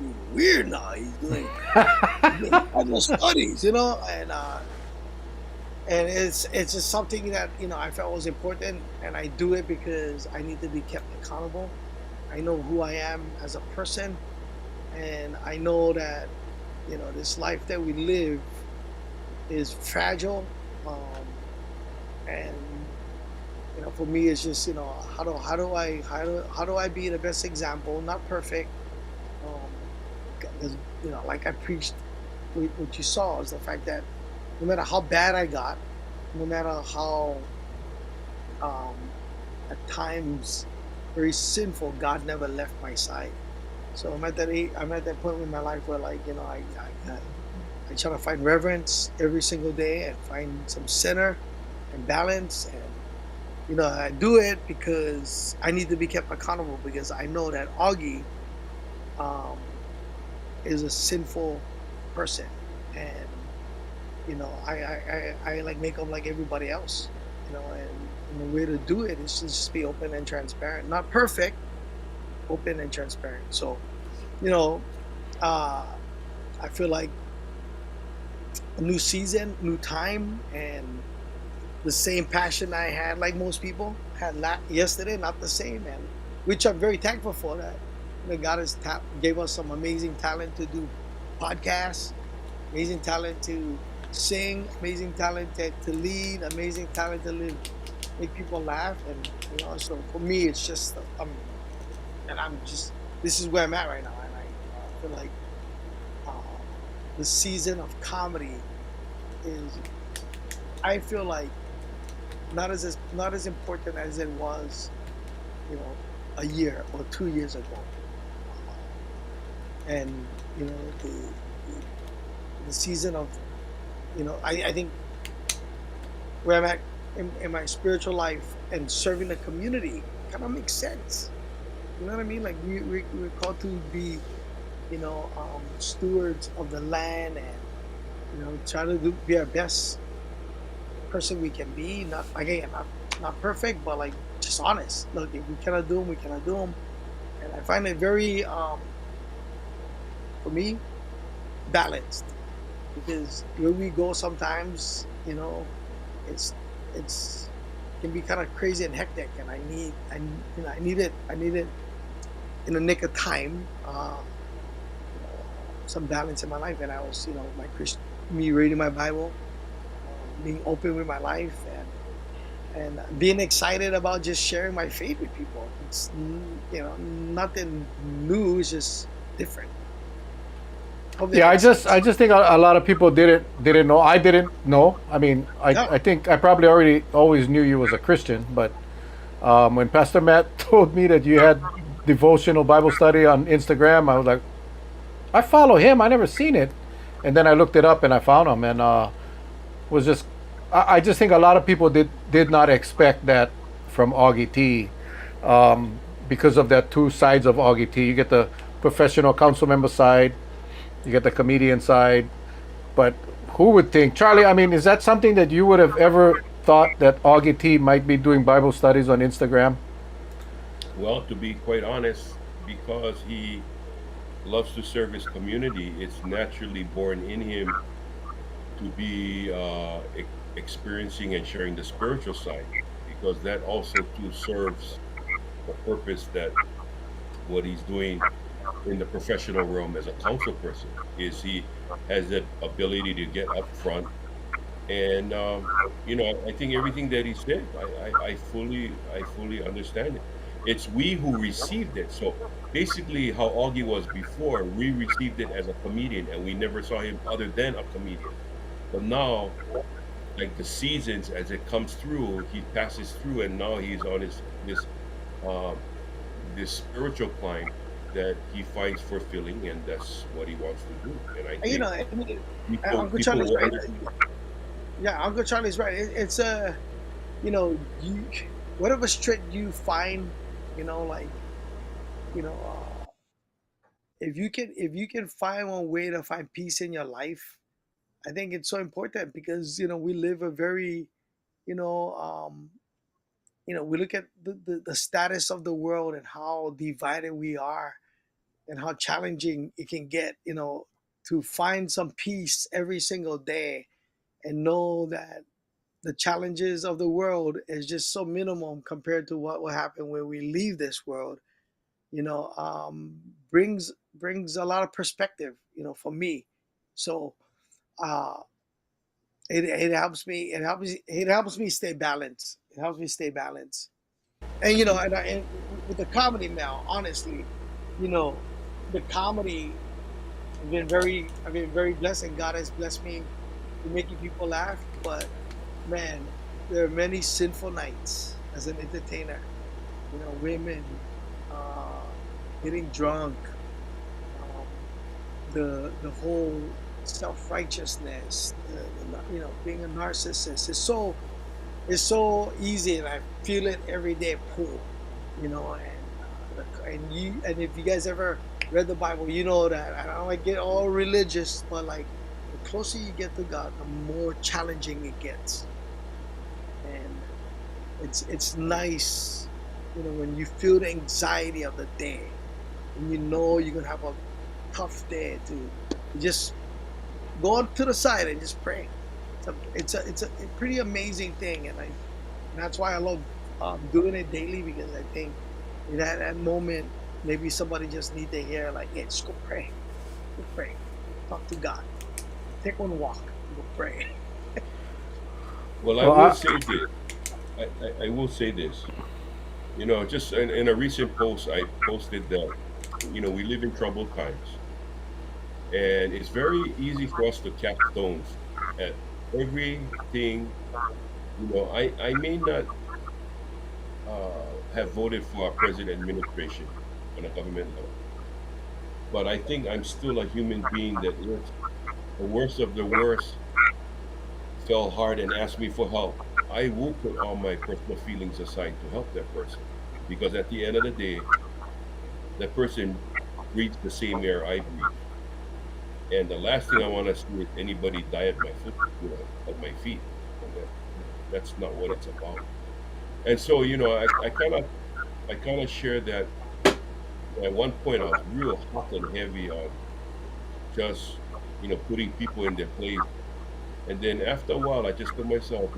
he's weird now. He's doing Bible studies, and it's just something that I felt was important, and I do it because I need to be kept accountable. I know who I am as a person, and I know that this life that we live is fragile, and for me it's just how do I be the best example, not perfect, um, because like I preached, what you saw is the fact that no matter how bad I got, no matter how um, at times very sinful, God never left my side. So I'm at that point in my life where, like, I try to find reverence every single day and find some center and balance, and I do it because I need to be kept accountable, because I know that Augie um, is a sinful person, and I like make them like everybody else, and the way to do it is to just be open and transparent, not perfect, open and transparent. So, you know, uh, I feel like a new season, new time, and the same passion I had, like most people had yesterday, not the same, and which I'm very thankful for that. God has gave us some amazing talent to do podcasts, amazing talent to sing, amazing talent to lead, amazing talent to live, make people laugh, and so for me, it's just and I'm just this is where I'm at right now, and I feel like uh, the season of comedy is, I feel like, not as important as it was, you know, a year or 2 years ago, and you know the season of I think where I'm at in my spiritual life and serving the community kind of makes sense. You know what I mean? Like we're called to be stewards of the land, and try to be our best person we can be. Not again, not perfect, but like just honest. Look, if we cannot do them, we cannot do them. And I find it very for me balanced, because where we go sometimes, it's it's can be kind of crazy and hectic, and I need it in the nick of time. Some balance in my life, and I was, me reading my Bible, being open with my life, and being excited about just sharing my faith with people. It's nothing new. It's just different. Hope that Yeah, I makes just sense. I just think a lot of people didn't know. I didn't know. I mean, Yeah, I think I probably already always knew you was a Christian, but when Pastor Matt told me that you had devotional Bible study on Instagram, I was like, I follow him. I never seen it, and then I looked it up and I found him, and was just I just think a lot of people did not expect that from Augie T, because of that two sides of Augie T. You get the professional council member side, you get the comedian side, but who would think, Charlie? I mean, is that something that you would have ever thought that Augie T might be doing Bible studies on Instagram? Well, to be quite honest, because he loves to serve his community, it's naturally born in him to be experiencing and sharing the spiritual side, because that also too serves the purpose that what he's doing in the professional realm as a council person is he has the ability to get up front and I think everything that he said, I fully understand it. It's we who received it. So basically, how Augie was before, we received it as a comedian, and we never saw him other than a comedian. But now, like the seasons as it comes through, he passes through, and now he's on his um, this spiritual climb that he finds fulfilling, and that's what he wants to do. And I and, think I mean, people Uncle people Charlie's will right. understand. Yeah, Uncle Charlie's right. It's you whatever strength you find, like you know, if you can find one way to find peace in your life, I think it's so important because we live a very you know we look at the status of the world and how divided we are and how challenging it can get, to find some peace every single day and know that the challenges of the world is just so minimum compared to what will happen when we leave this world, you know um, brings a lot of perspective, for me. So uh, it helps me. It helps me stay balanced. It helps me stay balanced. And and with the comedy now, honestly, you know, the comedy, I've been very blessed, and God has blessed me with making people laugh. But man, there are many sinful nights as an entertainer. Women, uh, getting drunk, um, the whole self righteousness, being a narcissist is so easy, and I feel it every day. Pull, and if you guys ever read the Bible, you know that I don't like get all religious, but like the closer you get to God, the more challenging it gets, and it's nice, when you feel the anxiety of the day, and you're gonna have a tough day to just go on to the side and just pray. It's a pretty amazing thing, and that's why I love doing it daily, because I think in that moment maybe somebody just need to hear like, hey, just go pray, talk to God, take one walk, go pray. Well, I Well, will say this. I will say this. Just in a recent post, I posted that, we live in troubled times, and it's very easy for us to cast stones at everything. I may not have voted for a present administration on a government level, but I think I'm still a human being that if the worst of the worst fell hard and asked me for help, I will put all my personal feelings aside to help that person. Because at the end of the day, that person breathes the same air I breathe. And the last thing I want to see is anybody die at my foot, at my feet. And that's not what it's about. And so, I kind of share that at one point I was real hot and heavy on just, putting people in their place. And then after a while, I just told myself,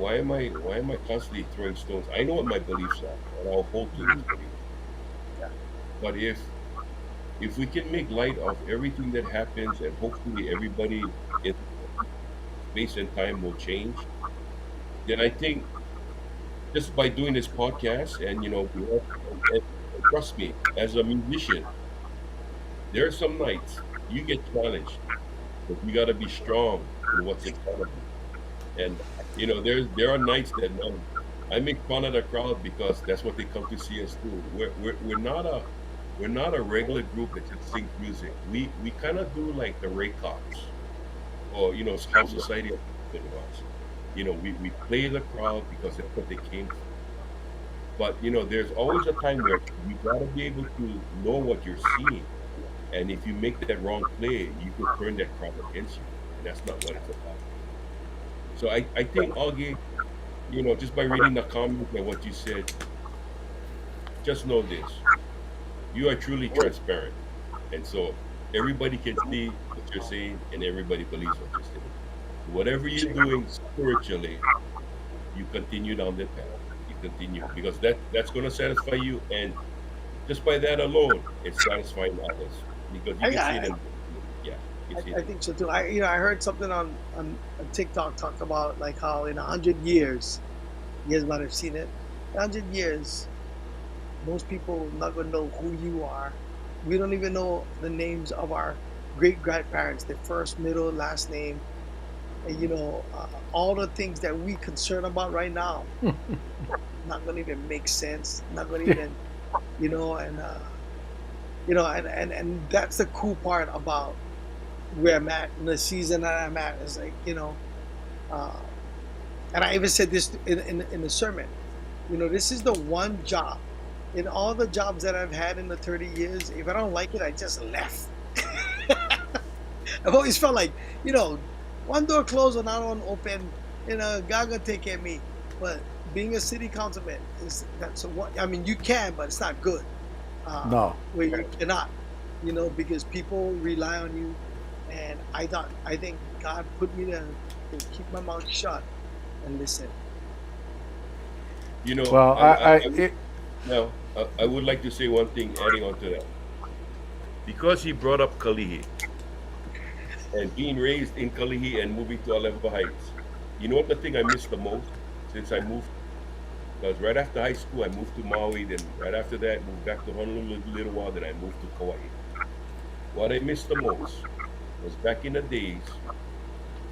why am I constantly throwing stones? I know what my beliefs are, and I'll hold to those beliefs. Yeah. But if we can make light of everything that happens, and hopefully everybody in space and time will change, then I think just by doing this podcast, and and trust me, as a musician, there are some nights you get challenged, but you got to be strong in what's in front of you. And there are nights that, man, I make fun of the crowd because that's what they come to see us do. We're not a regular group that just sings music. We kind of do like the Ray Cops, or how society was. We play the crowd because that's what they came for. But there's always a time where you gotta be able to know what you're seeing. And if you make that wrong play, you could turn that crowd against you. And that's not what it's about. So I think, Augie, just by reading the comments and what you said, just know this. You are truly transparent. And so everybody can see what you're saying, and everybody believes what you're saying. So whatever you're doing spiritually, you continue down that path. You continue, because that's going to satisfy you. And just by that alone, it's satisfying others, because you I, can see I, them. Yeah, you can see I them. think so too. I heard something on TikTok talk about like how in 100 years, you guys might have seen it. 100 years, most people not gonna know who you are. We don't even know the names of our great grandparents, their first, middle, last name, and all the things that we concern about right now not gonna even make sense. Not gonna Yeah. even and and that's the cool part about where I'm at in the season that I'm at is like uh, and I even said this in the sermon. This is the one job in all the jobs that I've had in the 30 years. If I don't like it, I just left. I've always felt like one door closed, another one open. God gonna take care of me. But being a city councilman is that's what I mean. You can, but it's not good. No. Where you cannot, because people rely on you. And I think God put me to keep my mouth shut and listen. You know, Well, now, I would like to say one thing, adding on to that. Because he brought up Kalihi and being raised in Kalihi and moving to Alewa Heights, you know what the thing I miss the most since I moved? Because right after high school, I moved to Maui. Then right after that, moved back to Honolulu a little while. Then I moved to Kauai. What I miss the most was back in the days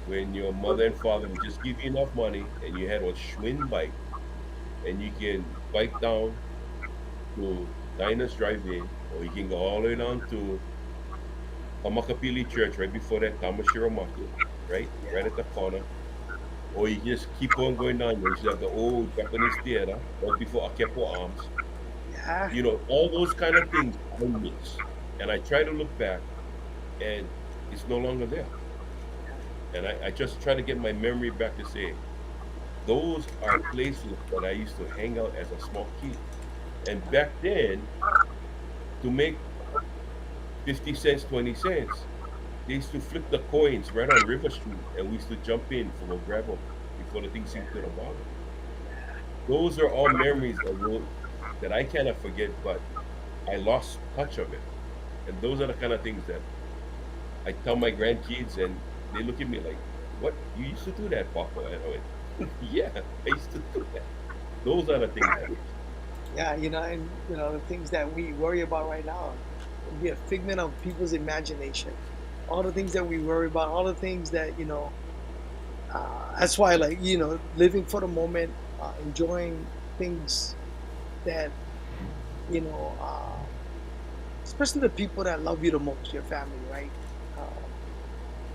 when your mother and father would just give you enough money and you had a Schwinn bike, and you can bike down to Diners Drive-In, or you can go all the way down to Pamakapili Church right before that Tamashiro Market, right? Right at the corner. Or you just keep on going down. You should have the old Japanese theater right before Akepo Arms. Yeah, All those kind of things I miss. And I try to look back, and it's no longer there. And I just try to get my memory back to say, those are places that I used to hang out as a small kid. And back then, to make 50 cents, 20 cents, they used to flip the coins right on River Street, and we used to jump in for go grab them before the thing seemed to the bottom. Those are all memories that I cannot forget, but I lost touch of it. And those are the kind of things that I tell my grandkids, and they look at me like, "What? You used to do that, Papa?" And I went, "Yeah, I used to do that." Those are the things I miss. yeah, and the things that we worry about right now will be a figment of people's imagination. All the things that we worry about, all the things that that's why, like, living for the moment, enjoying things that you know, uh, especially the people that love you the most, your family, right?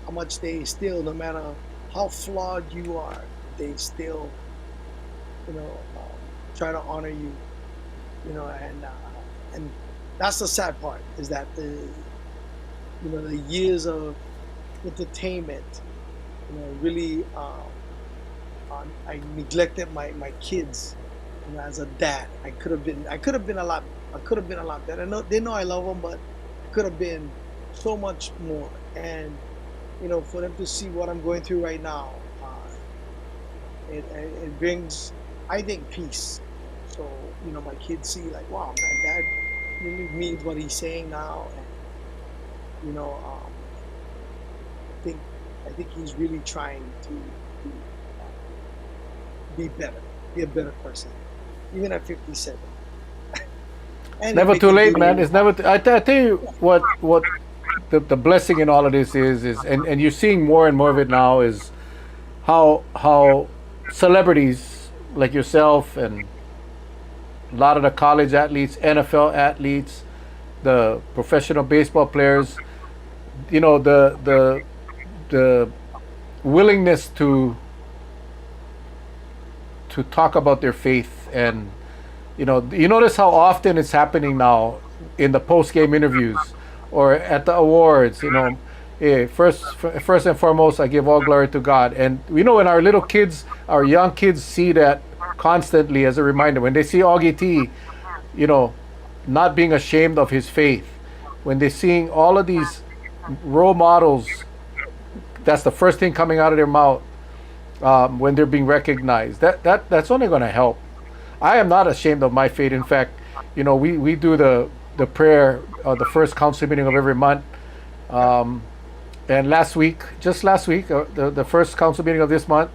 How much they still, no matter how flawed you are, they still, try to honor you, and that's the sad part is that the years of entertainment, really, I neglected my kids, as a dad. I could have been a lot better. No, they know I love them, but I could have been so much more. And for them to see what I'm going through right now, It brings, I think, peace. So my kids see like, wow, man, dad really means what he's saying now. And you know i think I think he's really trying to uh, be better, be a better person, even at 57. It's And if never they too can do late, it, man. It's never. I tell you what the blessing in all of this is, and you're seeing more and more of it now, is how celebrities like yourself and a lot of the college athletes, NFL athletes, the professional baseball players, the willingness to talk about their faith. And you notice how often it's happening now in the post game interviews or at the awards. First and foremost, I give all glory to God. And when our little kids, our young kids, see that constantly as a reminder, when they see Augie T, you know, not being ashamed of his faith, when they're seeing all of these role models, that's the first thing coming out of their mouth when they're being recognized. That's only going to help. I am not ashamed of my faith. In fact, we do the prayer, the first council meeting of every month. Um, and just last week, the first council meeting of this month,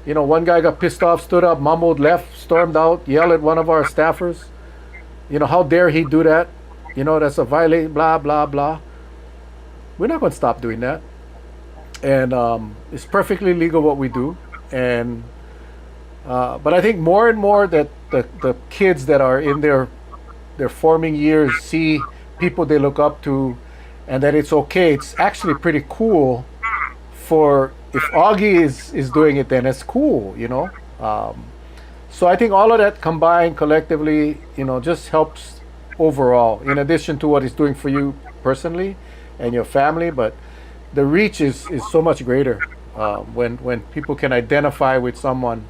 one guy got pissed off, stood up, mumbled, left, stormed out, yelled at one of our staffers. How dare he do that? That's a violation, blah, blah, blah. We're not going to stop doing that. And it's perfectly legal what we do. And but I think more and more that the kids that are in their forming years see people they look up to, and that it's okay. It's actually pretty cool for if Augie is doing it, then it's cool. So I think all of that combined collectively, just helps overall. In addition to what it's doing for you personally and your family, but the reach is so much greater when people can identify with someone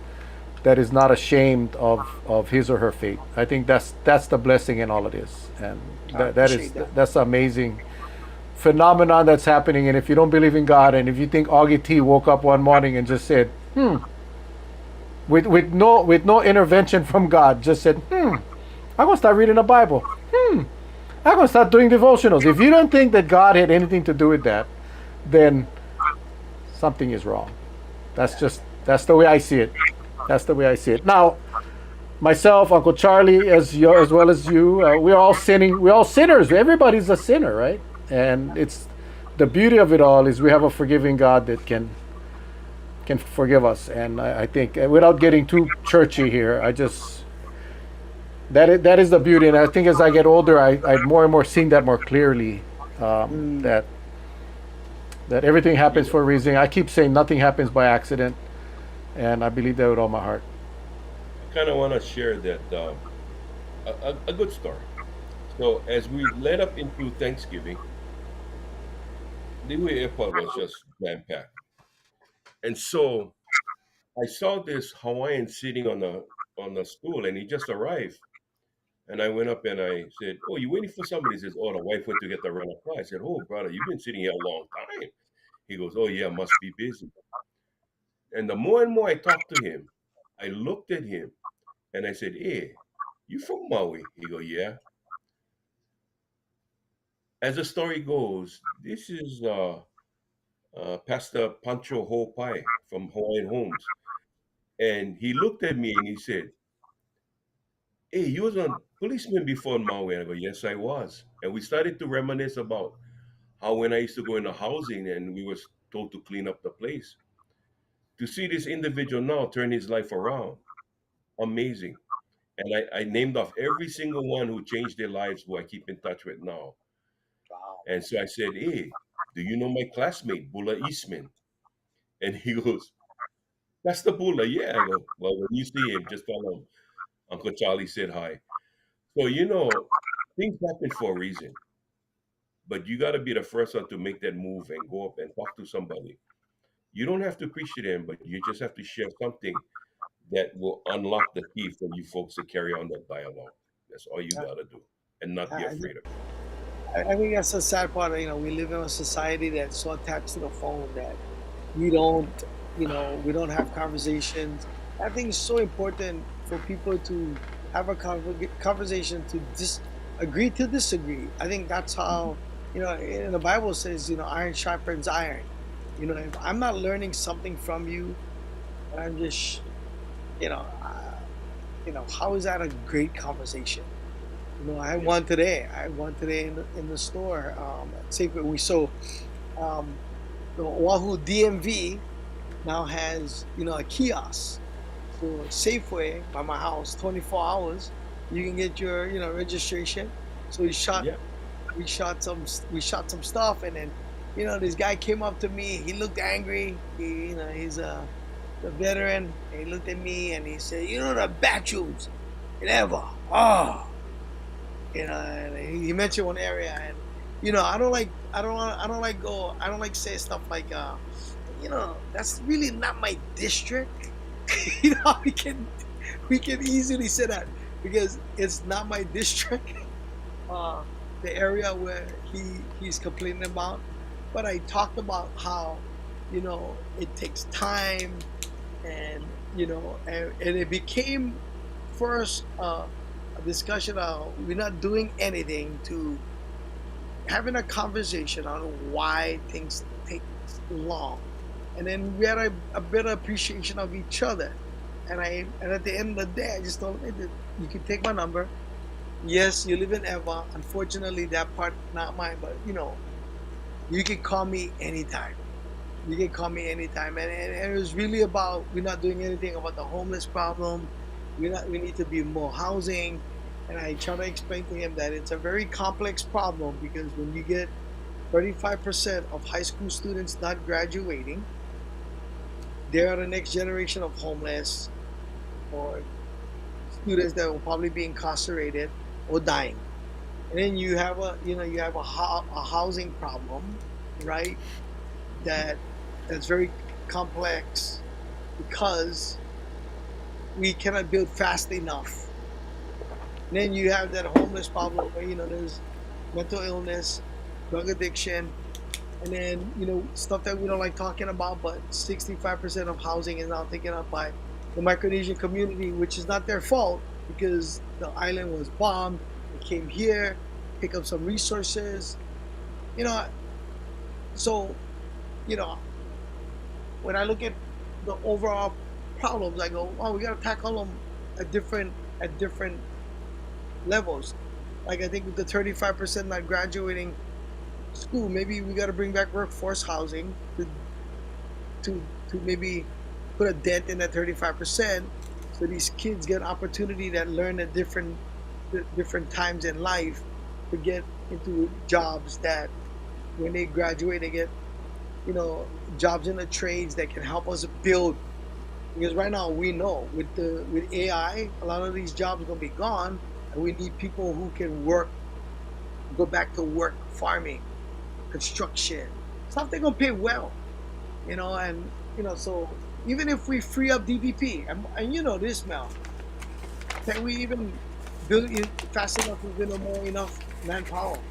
that is not ashamed of his or her fate. I think that's the blessing in all of this, and I appreciate that. that's amazing phenomenon that's happening. And if you don't believe in God, and if you think Augie T woke up one morning and just said, with no intervention from God, just said, I'm gonna start reading the Bible. I'm gonna start doing devotionals. If you don't think that God had anything to do with that, then something is wrong. That's the way I see it. That's the way I see it. Now, myself, Uncle Charlie, as well as you, we're all sinning. We're all sinners. Everybody's a sinner, right? And it's the beauty of it all is we have a forgiving God that can forgive us. And I think, without getting too churchy here, I just that is the beauty. And I think as I get older, I more and more seeing that more clearly. Mm, That everything happens You for a reason. I keep saying nothing happens by accident, and I believe that with all my heart. I kind of want to share that a good story. So as we led up into Thanksgiving, the Niue airport was just jam packed, and so I saw this Hawaiian sitting on a stool, and he just arrived. And I went up and I said, "Oh, you waiting for somebody?" He says, "Oh, the wife went to get the rental car." I said, "Oh, brother, you've been sitting here a long time." He goes, "Oh yeah, must be busy." And the more and more I talked to him, I looked at him and I said, "Hey, you from Maui?" He go, "Yeah." As the story goes, this is Pastor Pancho Hopai from Hawaiian Homes. And he looked at me and he said, "Hey, you was a policeman before in Maui." And I go, "Yes, I was." And we started to reminisce about how when I used to go into housing and we was told to clean up the place. To see this individual now turn his life around, amazing. And I named off every single one who changed their lives who I keep in touch with now. wow. And so I said, "Hey, do you know my classmate, Bula Eastman?" And he goes, "That's the Bula." Yeah. I go, "Well, when you see him, just tell him Uncle Charlie said hi." So, things happen for a reason, but you got to be the first one to make that move and go up and talk to somebody. You don't have to preach to them, but you just have to share something that will unlock the key for you folks to carry on that dialogue. That's all you Yeah. got to do and not be I, afraid of it. I think that's the sad part. We live in a society that's so attached to the phone that we don't. We don't have conversations. I think it's so important for people to have a conversation to agree to disagree. I think that's how, in the Bible says, iron sharpens iron. If I'm not learning something from you, and I'm just, you know, how is that a great conversation? I had Yeah. one today. I had one today in the store. At Safeway. We saw um, the Oahu DMV now has a kiosk. So Safeway by my house, 24 hours, you can get your registration. So Yeah. we shot some stuff, and then this guy came up to me. He looked angry. He's a veteran. And he looked at me and he said, the bathrooms, never. Oh, and he mentioned one area, and I don't like say stuff like that's really not my district. We can easily say that because it's not my district. uh the area where he's complaining about, but I talked about how it takes time, and and it became first a discussion of we're not doing anything to having a conversation on why things take long, and then we had a better appreciation of each other. And at the end of the day, I just told him, "Hey, you can take my number. Yes, you live in Eva. Unfortunately, that part not mine, but you can call me anytime. You can call me anytime." And it was really about we're not doing anything about the homeless problem. We need to be more housing. And I try to explain to him that it's a very complex problem because when you get 35% of high school students not graduating, they are the next generation of homeless or students that will probably be incarcerated or dying. And then you have a housing problem, right? That that's very complex because we cannot build fast enough. And then you have that homeless problem where there's mental illness, drug addiction, and then stuff that we don't like talking about. But 65% of housing is now taken up by the Micronesian community, which is not their fault because the island was bombed. They came here, pick up some resources, you know. So you know, when I look at the overall problems, I go, "Oh, we got to tackle them at different levels." Like I think with the 35% not graduating school, maybe we got to bring back workforce housing to maybe put a dent in that 35%, so these kids get opportunity that learn at different times in life to get into jobs that when they graduate they get jobs in the trades that can help us build. Because right now we know with AI, a lot of these jobs are gonna be gone, and we need people who can go back to work, farming, construction, stuff they're gonna pay well, and so even if we free up DPP, and this, Mel, can we even build it fast enough if we know more enough manpower?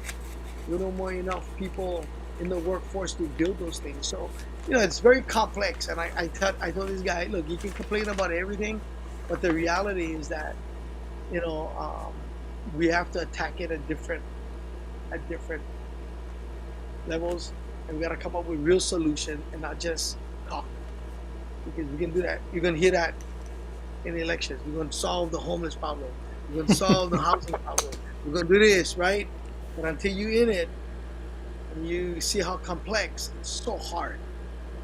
We know more enough people in the workforce to build those things. So it's very complex. And I told this guy, look, you can complain about everything, but the reality is that you know um, we have to attack it at different levels, and we got to come up with real solution and not just talk, because we can do that. You're gonna hear that in the elections. We're gonna solve the homeless problem. We're gonna solve the housing problem. We're gonna do this, right? But until you in it and you see how complex, it's so hard.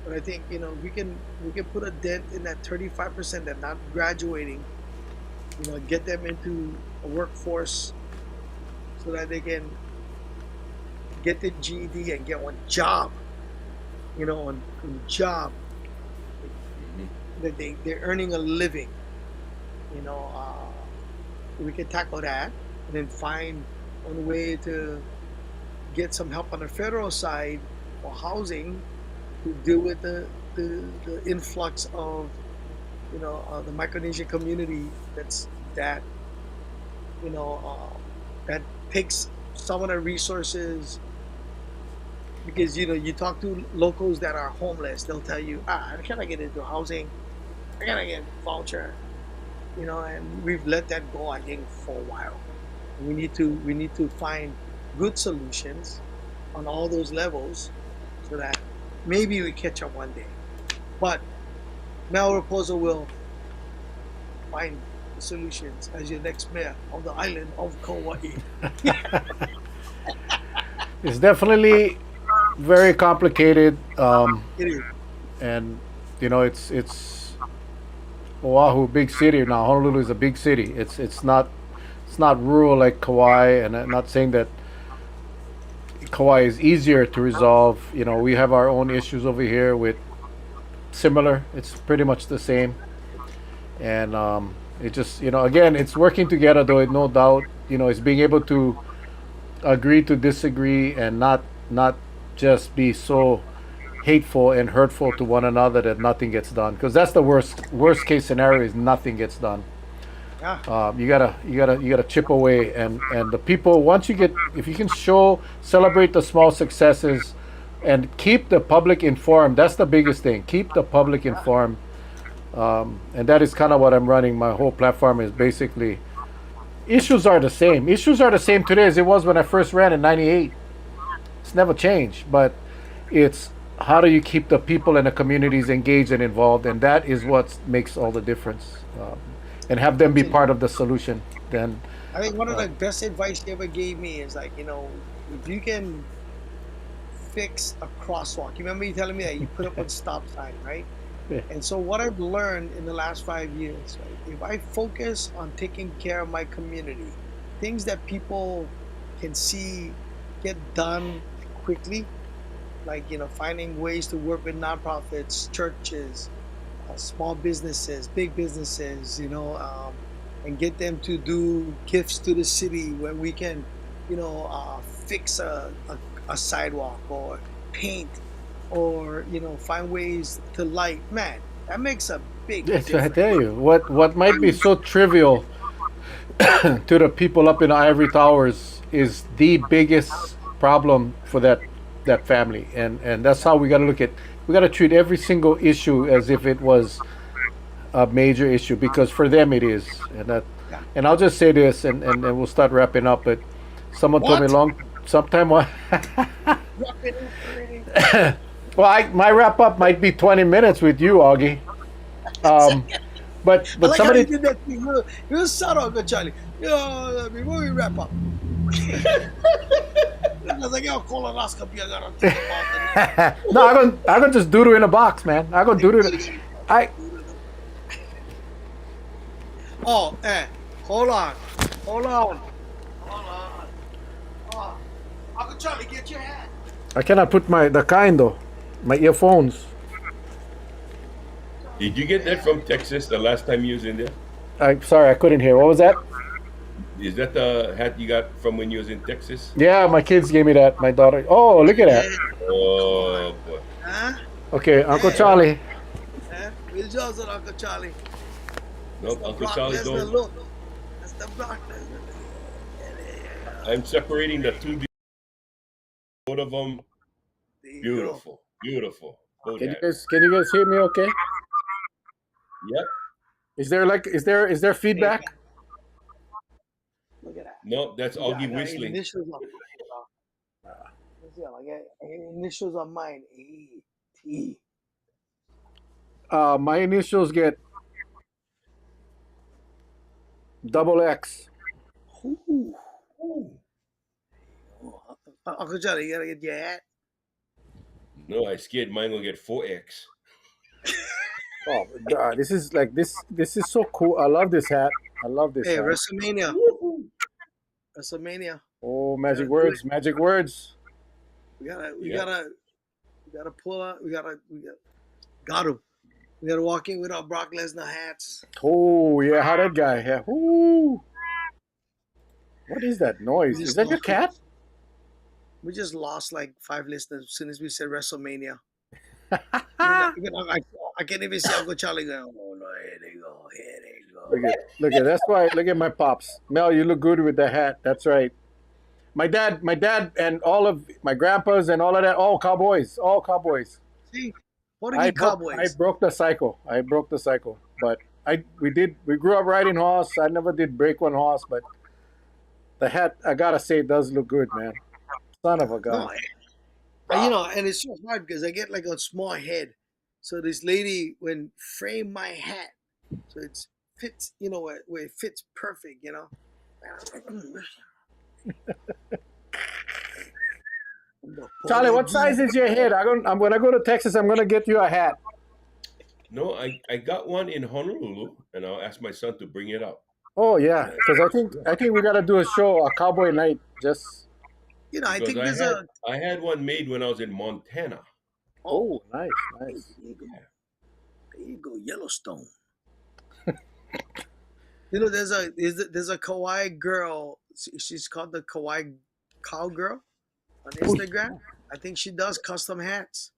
But I think we can put a dent in that 35% that not graduating. Get them into a workforce so that they can get the GED and get one job. On job Hmm. that they're earning a living. You know, we can tackle that and then find one way to get some help on the federal side for housing to deal with the influx of the Micronesian community that that takes some of the resources because you talk to locals that are homeless, they'll tell you, I cannot get into housing, I gotta get voucher, and we've let that go, I think, for a while. We need to find good solutions on all those levels so that maybe we catch up one day. But Mel Raposo will find the solutions as your next mayor of the island of Kauai. It's definitely very complicated, It is. and it's Oahu, big city now. Honolulu is a big city. It's not rural like Kauai, and I'm not saying that Kauai is easier to resolve. We have our own issues over here with similar. It's pretty much the same, and it just again, it's working together though. No doubt, it's being able to agree to disagree and not just be so hateful and hurtful to one another that nothing gets done. Because that's the worst case scenario is nothing gets done. Yeah. You gotta chip away, and the people, once you get, if you can celebrate the small successes and keep the public informed. That's the biggest thing. Keep the public informed, and that is kind of what I'm running. My whole platform is basically issues are the same. Issues are the same today as it was when I first ran in '98. It's never changed, but it's how do you keep the people and the communities engaged and involved, and that is what makes all the difference. And have them be part of the solution. Then, I think one of the best advice he ever gave me is like, if you can fix a crosswalk. You remember you telling me that you put up a stop sign, right? yeah, And so what I've learned in the last 5 years, right? If I focus on taking care of my community, things that people can see get done quickly, like finding ways to work with nonprofits, churches, small businesses, big businesses, and get them to do gifts to the city where we can, fix a sidewalk or paint or find ways to light. Man, that makes a big yes, I difference. tell you, what might be so trivial to the people up in ivory towers is the biggest problem for that family, and that's how we got to look at. We got to treat every single issue as if it was a major issue, because for them it is. Yeah. And I'll just say this, and we'll start wrapping up. But someone told me What? long sometime. Well, Wrap it up already. my wrap up might be 20 minutes with you, Augie. Um, but I but like how you somebody, did that thing. You subtle, Uncle Charlie. Before we wrap up, I was like, yo, colonoscopy, I gotta think about no, I'm gonna just doodle in a box, man. I'm gonna doodle. it. I Oh, hold on. Hold on. Hold on. Oh, Uncle Charlie, get your hat. I cannot put the kind though, my earphones. Did you get that from Texas the last time you was in there? I'm sorry, I couldn't hear. What was that? Is that the hat you got from when you was in Texas? Yeah, my kids gave me that. My daughter. Oh, look at that. Yeah. Oh boy. Huh? Okay, Uncle Yeah. Charlie. Will Johnson, Uncle Charlie. That's No, the Uncle Brock Charlie Lesnar don't. look. That's the Brock Lesnar look. I'm separating the two. Both of them There you go. beautiful, beautiful. Both hats. Can you guys hear me? Okay. Yep. Is there Hey, feedback? look at that. No, that's I Augie got whistling. initials on mine. Let's see, I got initials on mine. A-T. My initials get double X. Ooh. Uncle Charlie, you gotta get your hat. No, I scared mine gonna get 4X. Oh my God, this is like this. This is so cool. I love this hat. I love this Hey, hat. WrestleMania. WrestleMania. Oh, We magic gotta do it. words, magic words. We gotta Yeah. pull out. Got him. We gotta walk in with our Brock Lesnar hats. Oh yeah, how that guy? Yeah. Ooh. What is that We noise? Is just that your lost. cat? We just lost like 5 listeners as soon as we said WrestleMania. I can't even see Uncle Charlie going. Oh no, here they go, here they go. Look at. That's why. Look at my pops. Mel, you look good with the hat. That's right. my dad, and all of my grandpas and all of that, all cowboys, all cowboys. See, Portuguese I Cowboys. broke the cycle. I broke the cycle. But we grew up riding horse. I never did break one horse, but the hat, I gotta say, it does look good, man. Son of a No, gun. and it's so hard because I get like a small head. So this lady when frame my hat, so it's fits, where it fits perfect, And I was like, the Charlie, what Portuguese. size is your head? I'm gonna go to Texas. I'm gonna get you a hat. No, I got one in Honolulu, and I'll ask my son to bring it up. Oh yeah, And because I think we gotta do a show, a cowboy night. Just I because think there's a. I had one made when I was in Montana. Oh, oh, nice, there nice. you go. Yeah. There you go, Yellowstone. There's a kawaii girl. She's called the kawaii cowgirl on Oh, Instagram. I think she does custom hats.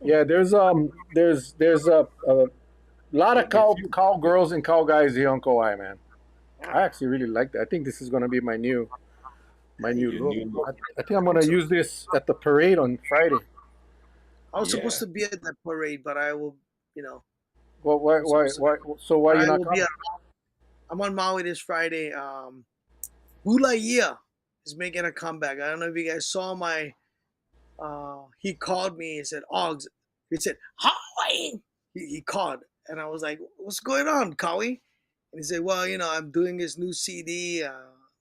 yeah, there's a lot of Let me see. cowgirls and cow guys here on Kauai, man. I actually really like that. I think this is gonna be my new Your look. new look. I think I'm gonna use this at the parade on Friday. I was supposed Yeah. to be at that parade, but I will, Well, I was supposed to, so why but you I not will be. coming? I'm on Maui this Friday. Bulaya is making a comeback. I don't know if you guys saw my. He called me and said, "Oggs," he said, "Hi." He called, and I was like, "What's going on, Kawi?" And he said, "Well, I'm doing this new CD,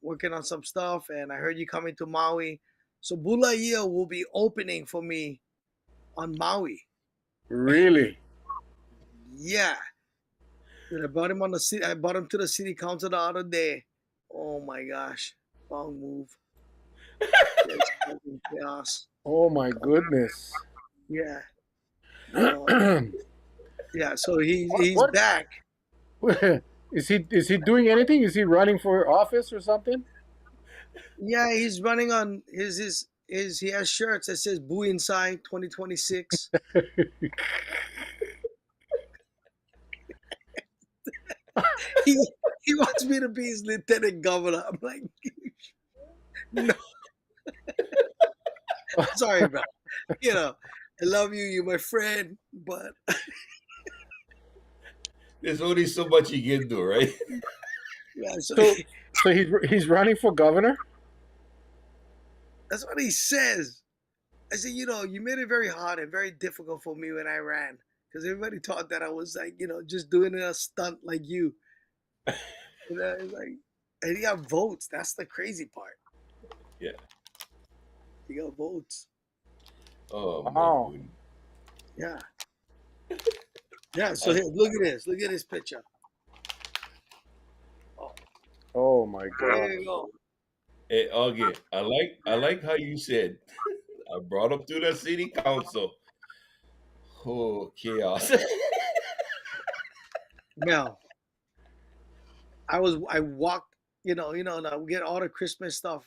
working on some stuff, and I heard you coming to Maui, so Bulaya will be opening for me on Maui." Really? Yeah, and I brought him on the city. I brought him to the city council the other day. Oh my gosh, wrong move. It's fucking chaos. Oh my goodness. Yeah, you know. Yeah, so he's what back. is he doing anything? Is he running for office or something? Yeah, he's running on his he has shirts that says "Boo Inside 2026." He he wants me to be his lieutenant governor. I'm like, no, sorry, bro. I love you. You're my friend, but There's only so much you can do, right? yeah. So So he's running for governor? that's what he says. I said, you made it very hard and very difficult for me when I ran because everybody thought that I was like, just doing a stunt like you. It's like, and he got votes. That's the crazy part. Yeah. He got votes. Oh my Wow. goodness. Yeah. Yeah. So here, look at this. Look at this picture. Oh, Oh my there god. you go. Hey, Augie, I like how you said I brought him to the city council. Oh, chaos. Now, I walked, now we get all the Christmas stuff,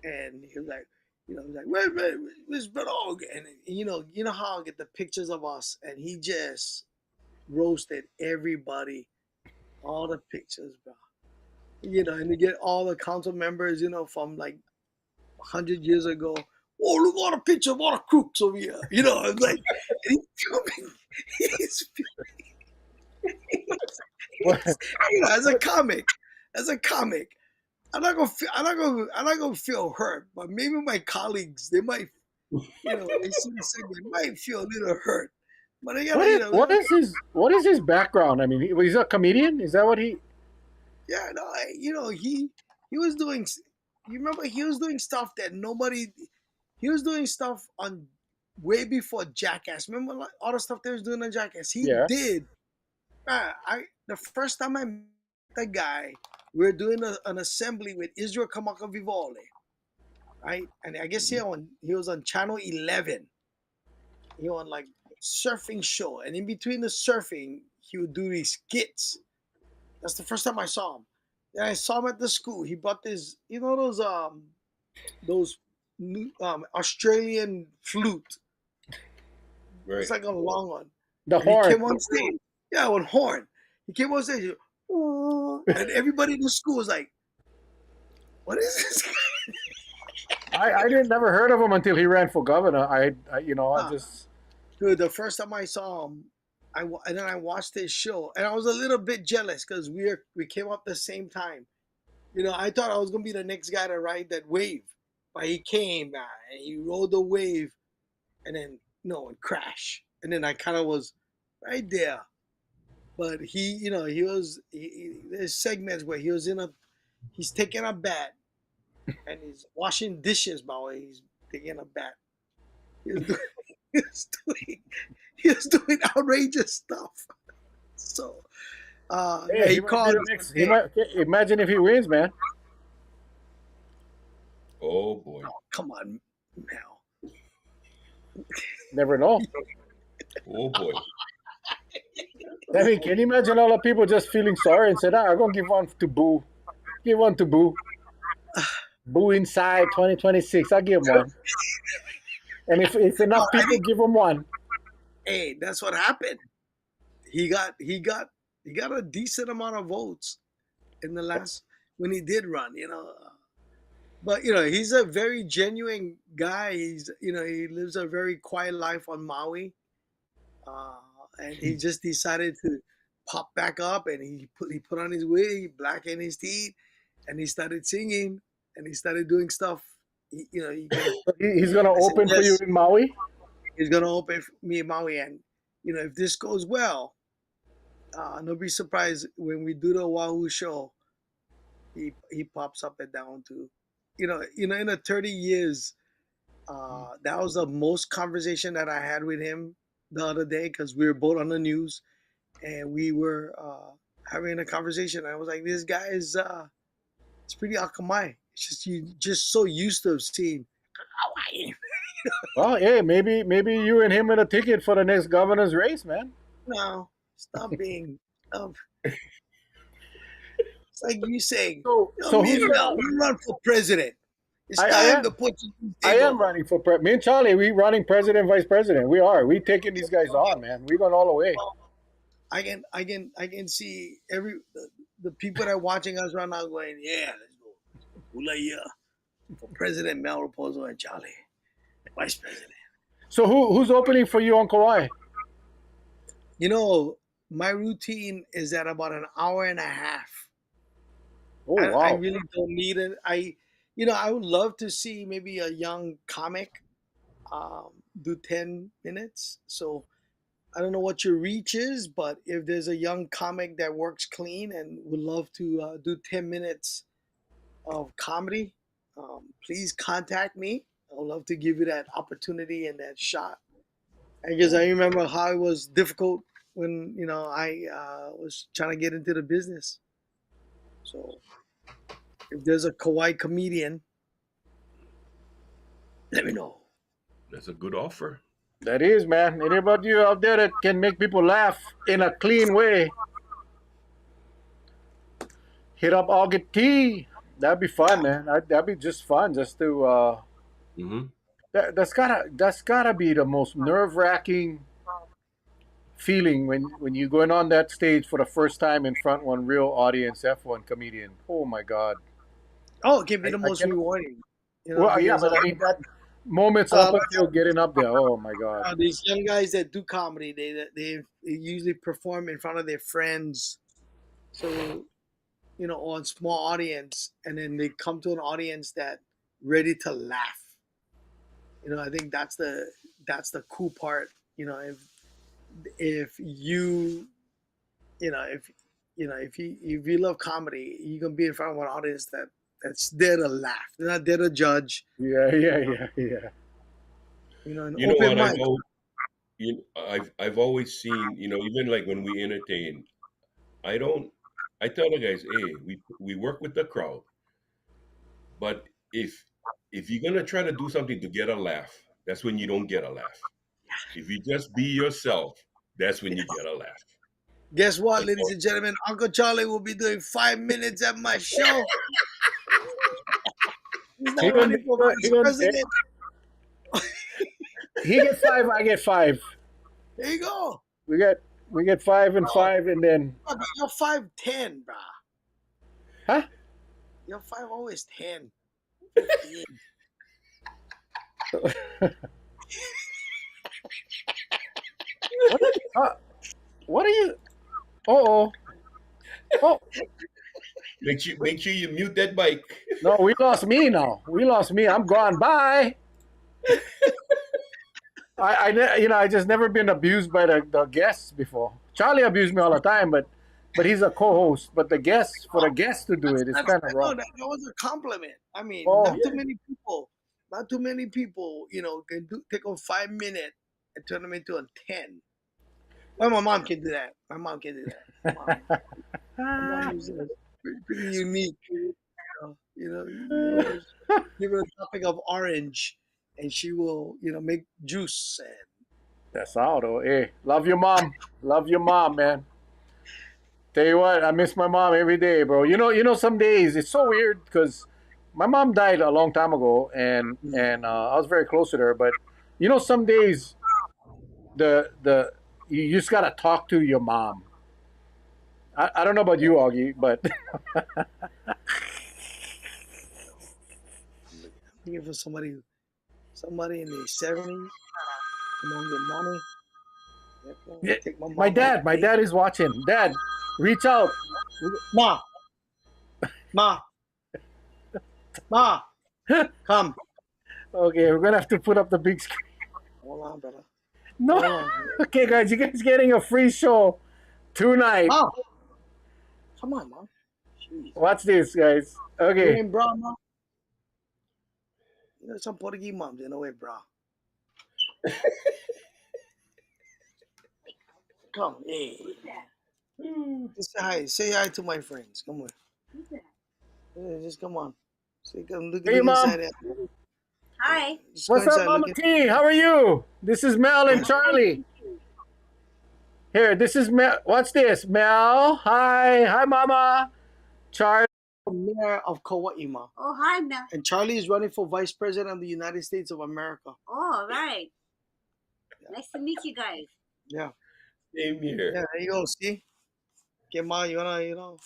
and he was like, he's like, wait, Miss Bedog, and you know how I get the pictures of us, and he just roasted everybody, all the pictures, bro. And you get all the council members, from like 100 years ago. Oh, look at all the pictures of all the crooks over here. I was like, and he's filming. He's, What? as a comic, I'm not gonna feel hurt, but maybe my colleagues, they might, they see the segment, might feel a little hurt. But I gotta, What is his background? I mean, he's a comedian. Is that what he? yeah, no, he was doing. You remember he was doing stuff that nobody. He was doing stuff on way before Jackass. Remember like, all the stuff they was doing on Jackass. He Yeah. did. The first time I met the guy, we were doing an assembly with Israel Kamaka Vivole, right? And I guess he was on Channel 11. He was on like surfing show, and in between the surfing, he would do these skits. That's the first time I saw him. Then I saw him at the school. He bought this, those Australian flute. Right. It's like a long one. The And he horn. came on stage. Yeah, with horn. He came on stage. And everybody in the school was like, "What is this guy?" I didn't never heard of him until he ran for governor. I Ah, just dude, the first time I saw him, and then I watched his show, and I was a little bit jealous because we came up the same time. I thought I was gonna be the next guy to ride that wave, but he came and he rode the wave, and then no, and crash, and then I kind of was right there. But there's segments where he's taking a bat and he's washing dishes while he's taking a bat. He was doing, he was doing, he was doing outrageous stuff. So, yeah, hey, he he might be called the us. next. He might imagine if he wins, man. Oh boy. Oh, come on, now. Never know. Oh boy. I mean, can you imagine all the people just feeling sorry and said, "Ah, I'm gonna give one to Boo, give one to Boo, Boo inside 2026. I'll give him one." And if No, enough people give him one, hey, that's what happened. He got a decent amount of votes in the last when he did run. But he's a very genuine guy. He lives a very quiet life on Maui, uh, and he just decided to pop back up, and he put on his wig, he blackened his teeth, and he started singing, and he started doing stuff. He can. he's gonna I said open for you yes. in Maui. He's gonna open for me in Maui, and if this goes well, don't be surprised when we do the Wahoo show. He pops up and down too. In the 30 years, that was the most conversation that I had with him the other day because we were both on the news and we were having a conversation. I was like, this guy is it's pretty akamai. It's just you just so used to seeing Hawaii. Well, hey, maybe you and him in a ticket for the next governor's race, man. No, stop being. Um, it's like you saying, So who's Mel, gonna? we run for president. It's I time to am. put you on the I am table. running for me and Charlie. We running president, vice president. We are. We taking these guys on, man. We going all the way. I can see the people that are watching us right now going, yeah, let's go. Hula yeah. For President Mel Raposo and Charlie, Vice President. So who's opening for you on Kauai? My routine is at about an hour and a half. Oh I wow. really don't need it. I would love to see maybe a young comic do 10 minutes. So I don't know what your reach is, but if there's a young comic that works clean and would love to do 10 minutes of comedy, please contact me. I would love to give you that opportunity and that shot. Because I remember how it was difficult when I was trying to get into the business. So if there's a Kauai comedian, let me know. That's a good offer. That is, man. Anybody out there that can make people laugh in a clean way, hit up August T. That'd be fun, man. That'd be just fun, just to. Hmm. That's gotta be the most nerve wracking feeling when you're going on that stage for the first time in front of one real audience, F1 comedian. Oh my God. Oh, it can be the I most can. rewarding. Well, yeah, Because but I mean that moments up until getting up there. Oh my God. these young guys that do comedy, they usually perform in front of their friends. So on small audience, and then they come to an audience that ready to laugh. I think that's the cool part. If you if you love comedy, you can be in front of an audience that's there to laugh. They're not there to judge. Yeah, yeah, yeah, yeah. An You know open what? mic. I've always seen, even like when we entertain, I don't. I tell the guys, hey, we work with the crowd, but if you're gonna try to do something to get a laugh, that's when you don't get a laugh. If you just be yourself, that's when you get a laugh. Guess what, That's ladies all. and gentlemen? Uncle Charlie will be doing 5 minutes at my show. He's He not gonna, running he for gonna, he vice gonna, president. he get five, I get five. There you go. We get 5 and 5, and then But you're 5'10", brah. huh? You're 5 always 10, 15. What? What are you? Oh, oh, Make sure you mute that mic. no, we lost me now. We lost me. I'm gone. Bye. I just never been abused by the guests before. Charlie abused me all the time, but he's a co-host. But the guests, for the guests to do it, it's kind of No, wrong. that was a compliment. I mean, Oh, not too many people, can take a 5 minute and turn them into a 10. Well, my mom can do that. My mom can do that. My mom is pretty unique. Give her a topic of orange, and she will, make juice. And that's all though. Hey, love your mom. Love your mom, man. Tell you what, I miss my mom every day, bro. Some days it's so weird because my mom died a long time ago, and I was very close to her. But some days the you just gotta talk to your mom. I don't know about you, Augie, but looking for somebody in their 70s. Come on, get money. yeah, Take my mom my on a my date. dad is watching. Dad, reach out. Ma, ma, ma, come. Okay, we're gonna have to put up the big screen. Hold on, brother. No, Hold on. okay, guys, you guys getting a free show tonight. Ma, come on, ma. Jeez. Watch this, guys. You Okay, ain't bra, ma. Some Portuguese moms, they know it, bra. Come, hey. Just say hi. Say hi to my friends. Come on. Yeah, just come on. Say, come look, hey, look mom. inside. Hi. Just go What's up, inside, Mama look T? How are you? This is Mel and Charlie. Here, this is Mel. What's this? Mel. Hi, Mama. Charlie. Mayor of Kauai, ma. Oh, hi, Mel. And Charlie is running for Vice President of the United States of America. Oh, right. Nice to meet you guys. Yeah. Same here. Yeah, there you go. See? Okay, ma, you wanna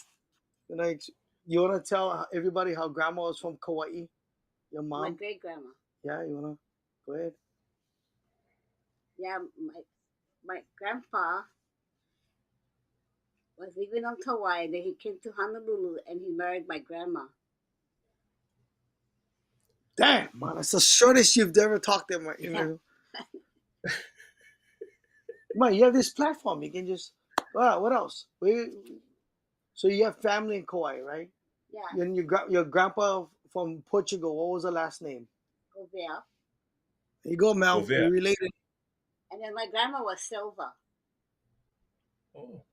tell everybody how grandma was from Kauai? Your My mom? great grandma. Yeah, you wanna go ahead? Yeah, my grandpa was living on Kauai. Then he came to Honolulu and he married my grandma. Damn, man, that's the shortest you've ever talked to him. Man, you have this platform. You can just. What else? So you have family in Kauai, right? Yeah, And your grandpa from Portugal. What was the last name? go there. There you go, Mel. Over. You're related. And then my grandma was Silva. Oh.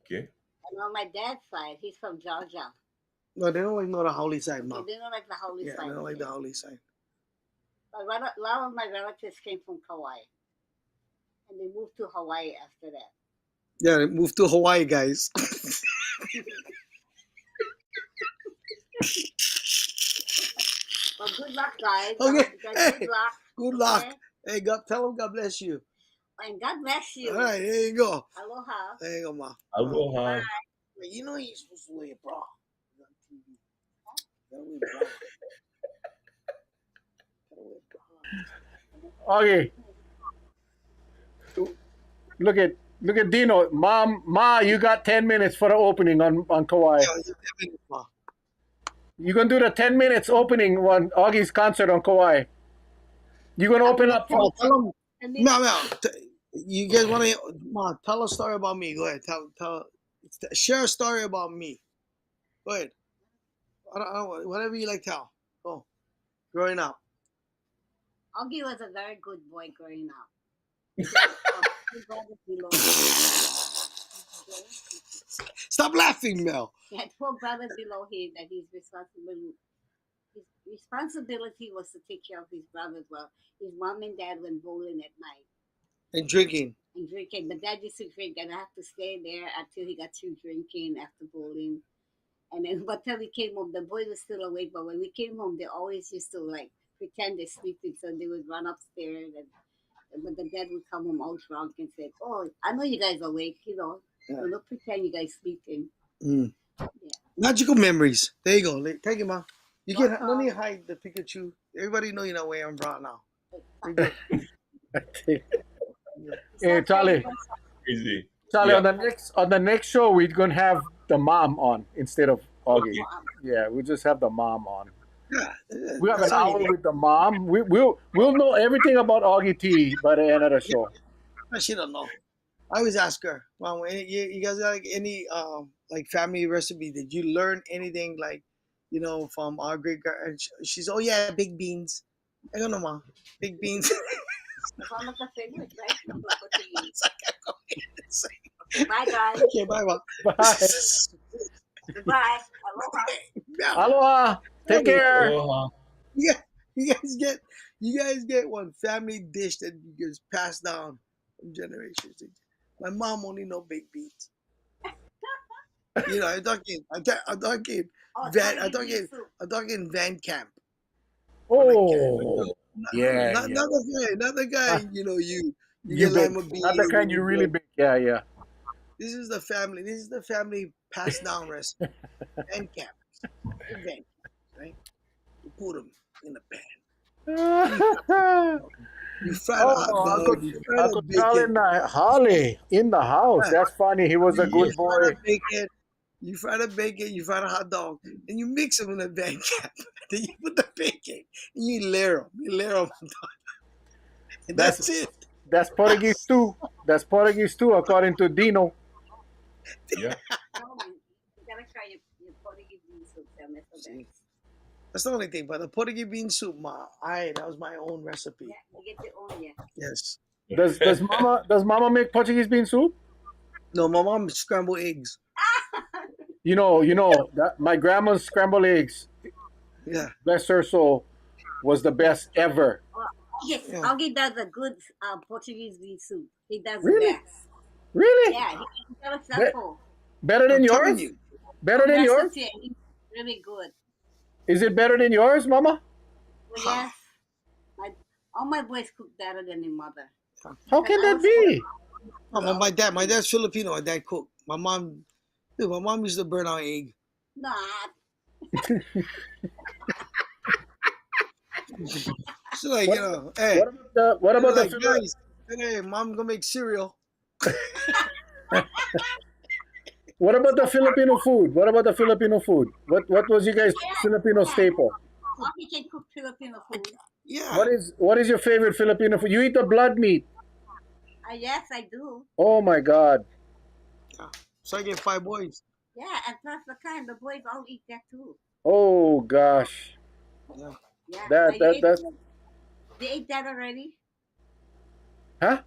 Okay. And on my dad's side, he's from Georgia. No, they don't like know the Howley side, Okay, Mom. they don't like the Holy Yeah, side. they don't like the Howley side. A lot of my relatives came from Kauai. And they moved to Hawaii after that. Yeah, they moved to Hawaii, guys. Well, good luck, guys. Okay. I hope you guys Hey, good luck. Good Okay? luck. Hey, God, tell them God bless you. And God bless you. All right, there you go. Aloha. There you go, Ma. Aloha. You know you're supposed to wear a bra. You're on TV. You gotta wear a bra. Gotta wear a bra. Okay. Look at Dino. Ma, you got 10 minutes for the opening on Kauai. Yeah, you're 10 minutes, Ma. You're gonna do the 10 minutes opening on Augie's concert on Kauai. You're gonna open up Oh, for tell them. And then- Mel, you guys want to? Ma, tell a story about me. Go ahead. Share a story about me. Go ahead. I don't, whatever you like, tell. Go. Growing up. Augie was a very good boy growing up. He had, two brothers below him. Okay? Stop laughing, Mel. He had 4 brothers below him that his responsibility was to take care of his brothers while his mom and dad went bowling at night And drinking. and drinking. But dad used to drink and I have to stay there until he got through drinking after bowling. And then by the time we came home, the boys were still awake. But when we came home, they always used to like pretend they're sleeping. So they would run upstairs. But the dad would come home all drunk and say, "Oh, I know you guys are awake, Yeah. So don't pretend you guys sleeping." Mm. Yeah. Magical memories. There you go. Take it, Ma. You What can no need hide the Pikachu. Everybody know you're not wearing bra now. You're good. Yeah. Hey, Charlie. Crazy. Charlie, Yeah. on the next show, we're gonna have the mom on instead of Augie. Okay. Yeah, we just have the mom on. Yeah, We have that's an all you hour need. with the mom. We'll know everything about Augie T by the end of the show. No, she don't know. I always ask her, Mom, you guys got like any like family recipe? Did you learn anything like, from our great grand? And she's, oh yeah, big beans. I don't know, Mom. Big beans. It's one of the favorite, right? Of the Portuguese. It's like, I go ahead and say, Bye, guys. okay, bye, Mom. Bye. Goodbye. Aloha. Yeah. Aloha. Take care. Aloha. Yeah, you guys get one family dish that you guys pass down from generations. My mom only know baked beans. I'm talking Oh, van. Portuguese soup. I'm talking van camp. Oh, Oh, yeah, Not, yeah. not the guy. Not the guy. Ah, You you get big. lima beans. Not the kind you really big. Yeah, yeah. This is the family. This is the family passed down recipe. Van camp. Van camp, right? You put them in the pan. You fry the hot Oh, dog. You fry the Uncle Charlie, bacon. Holly in the house. Yeah. That's funny. He was a You good fry the boy. bacon. You fry the bacon. You fry the hot dog, and you mix them in the van cap. Then you put the bacon and you layer them. You layer them, and That's that's it. that's Portuguese too. That's Portuguese too, according to Dino. yeah. No, you gotta try your Portuguese bean soup. They're the best. See, that's the only thing. But the Portuguese bean soup, that was my own recipe. Yeah, you get your own, yeah. Yes. Does Mama make Portuguese bean soup? No, my mom scrambled eggs. You know that my grandma's scrambled eggs, Yeah. bless her soul, was the best ever. Yes, Yeah. Augie does a good Portuguese bean soup. He does Really? the best. Really? Yeah, he got a Be- sample. better than I'm telling yours? you. Better than yours? Recipe, and he's really good. Is it better than yours, Mama? Well, yes, all my boys cook better than their mother. How can that be? Oh, my dad's Filipino. My dad cooked. My mom used to burn our egg. Not. She's like, What, hey, what about the like, guys, hey, mom gonna make cereal. What about the Filipino food? What about the Filipino food? What was you guys Filipino staple? Augie can cook Filipino food. Yeah. What is your favorite Filipino food? You eat the blood meat. Yes, I do. Oh my God. So I get 5 boys. Yeah, and plus the boys all eat that too. Oh gosh. Yeah. Yeah. That that They ate that already? Huh?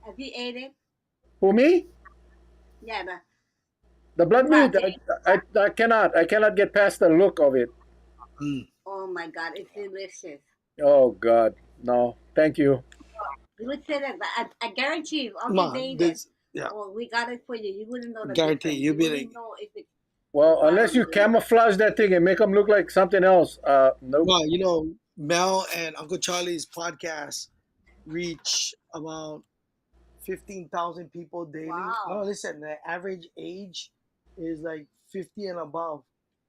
Have you ate it? Who me? Yeah, The blood meat. Okay. I cannot get past the look of it. Mm. oh my God, it's delicious. Oh God. No. Thank you. You would say that, but I guarantee you, Ma, Augie made it. yeah. Or we got it for you. You wouldn't know the Guarantee difference. you'll be wouldn't like- know if it. Well, unless you camouflage that thing and make them look like something else. Nope. Well, Mel and Uncle Charlie's podcast reach about 15,000 people daily. Wow. No, listen, the average age is like 50 and above.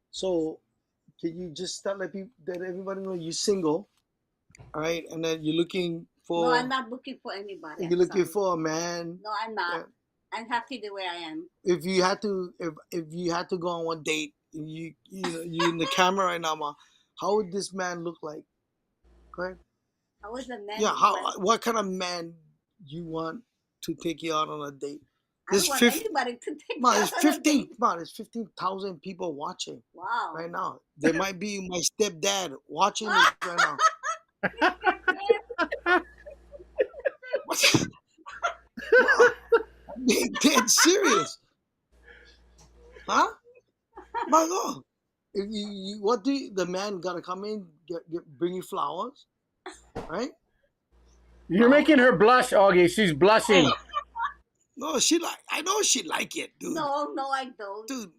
So can you just let everybody know you're single, all right? And then you're looking for. No, I'm not looking for anybody. You're I'm looking sorry. for a man. No, I'm not. Yeah. I'm happy the way I am. If you had to go on one date, you in the camera right now, Ma, how would this man look like? Go ahead. I was a man. Yeah, but what kind of man you want to take you out on a date? I don't There's want 50 anybody to take Ma, me there's out on a 15 date. Ma, there's 15,000 people watching Wow. right now. There might be my stepdad watching this right now. Ma, I'm being dead serious. Huh? My God. If the man gotta come in, bring you flowers, right? You're making her blush, Augie. She's blushing. No, I know she like it, dude. No, I don't. Dude,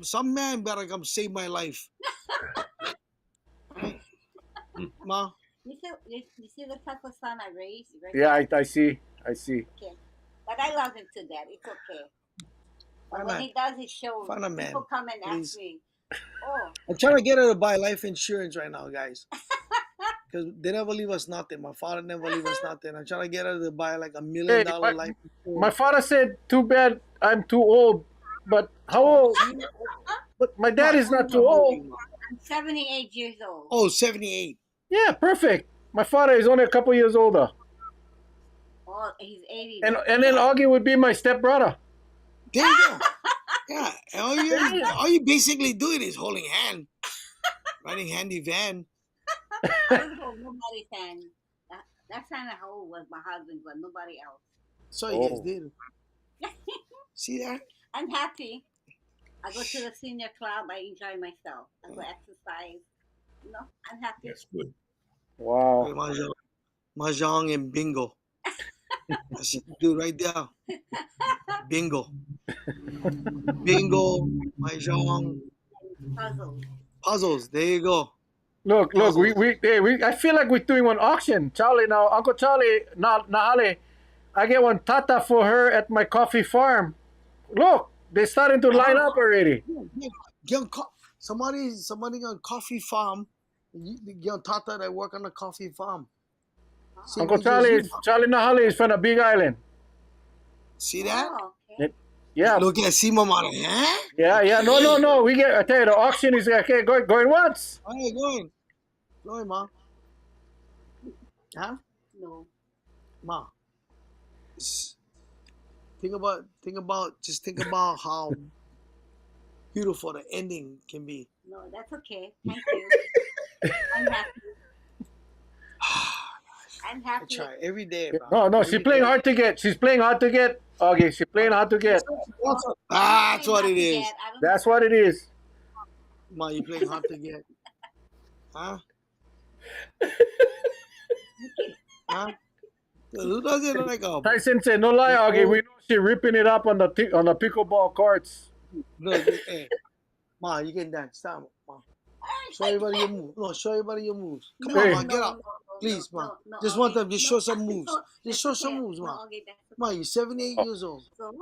some man better come save my life. Right? Ma, You see the type of son I raised? Right? Yeah, I see. I see. Okay. But I love him to death. It's okay. But Find when a- he does his show, find a man, people come and please. ask me, Oh, I'm trying to get her to buy life insurance right now, guys. Because they never leave us nothing. My father never leave us nothing. I'm trying to get her to buy like $1 million Hey, life my insurance. father said, "Too bad I'm too old." But how Oh, old? see? But my dad Ma, is not too how old are old. you, Ma? I'm 78 years old. Oh, 78. Yeah, perfect. My father is only a couple years older, Oh, he's 80. and then Augie would be my stepbrother. There you go. Yeah. And all you basically doing is holding hand, riding handy van. I don't hold nobody's hand. That's kind of how was my husband, but nobody else. So you guys Oh, did. See that? I'm happy. I go to the senior club. I enjoy myself. I go exercise. You know, I'm happy. That's good. Play wow. mahjong, mahjong and bingo. That's what you do right there. Bingo, bingo, mahjong, Puzzles. puzzles. There you go. Look, Puzzles. I feel like we're doing one auction. Charlie, now, Uncle Charlie, Nahale, I get one tata for her at my coffee farm. Look, they're starting to line up already. Get on somebody on coffee farm. Get on Tata that work on the coffee farm. Same Uncle age as you. Charlie Nahale is from the Big Island. See that? Oh, okay. Yeah, Look at see mama. Huh? yeah. No, no, Okay. no. We get. I tell you, the auction is okay. Going once. All right, go in, ma. Huh? No. Ma. Just think about how beautiful the ending can be. No, that's okay. Thank you. I'm happy. I'm I happy. try every day, bro. No, no. She's Every playing day. hard to get. She's playing hard to get. Okay, she's playing hard to get. That's what it is. I don't That's what it is. Ma, you playing hard to get. Huh? Huh? Who does it like a Tyson said, "No lie, okay. We know she ripping it up on the on the pickleball courts." look, hey, Ma, you can dance. Stop, Ma. Show everybody your moves. No, show everybody your moves. Come Hey. on, Ma, get up. Please, Ma. Just one time, just show some moves. Just show some moves, Ma. Ma, you're 78 years old. So,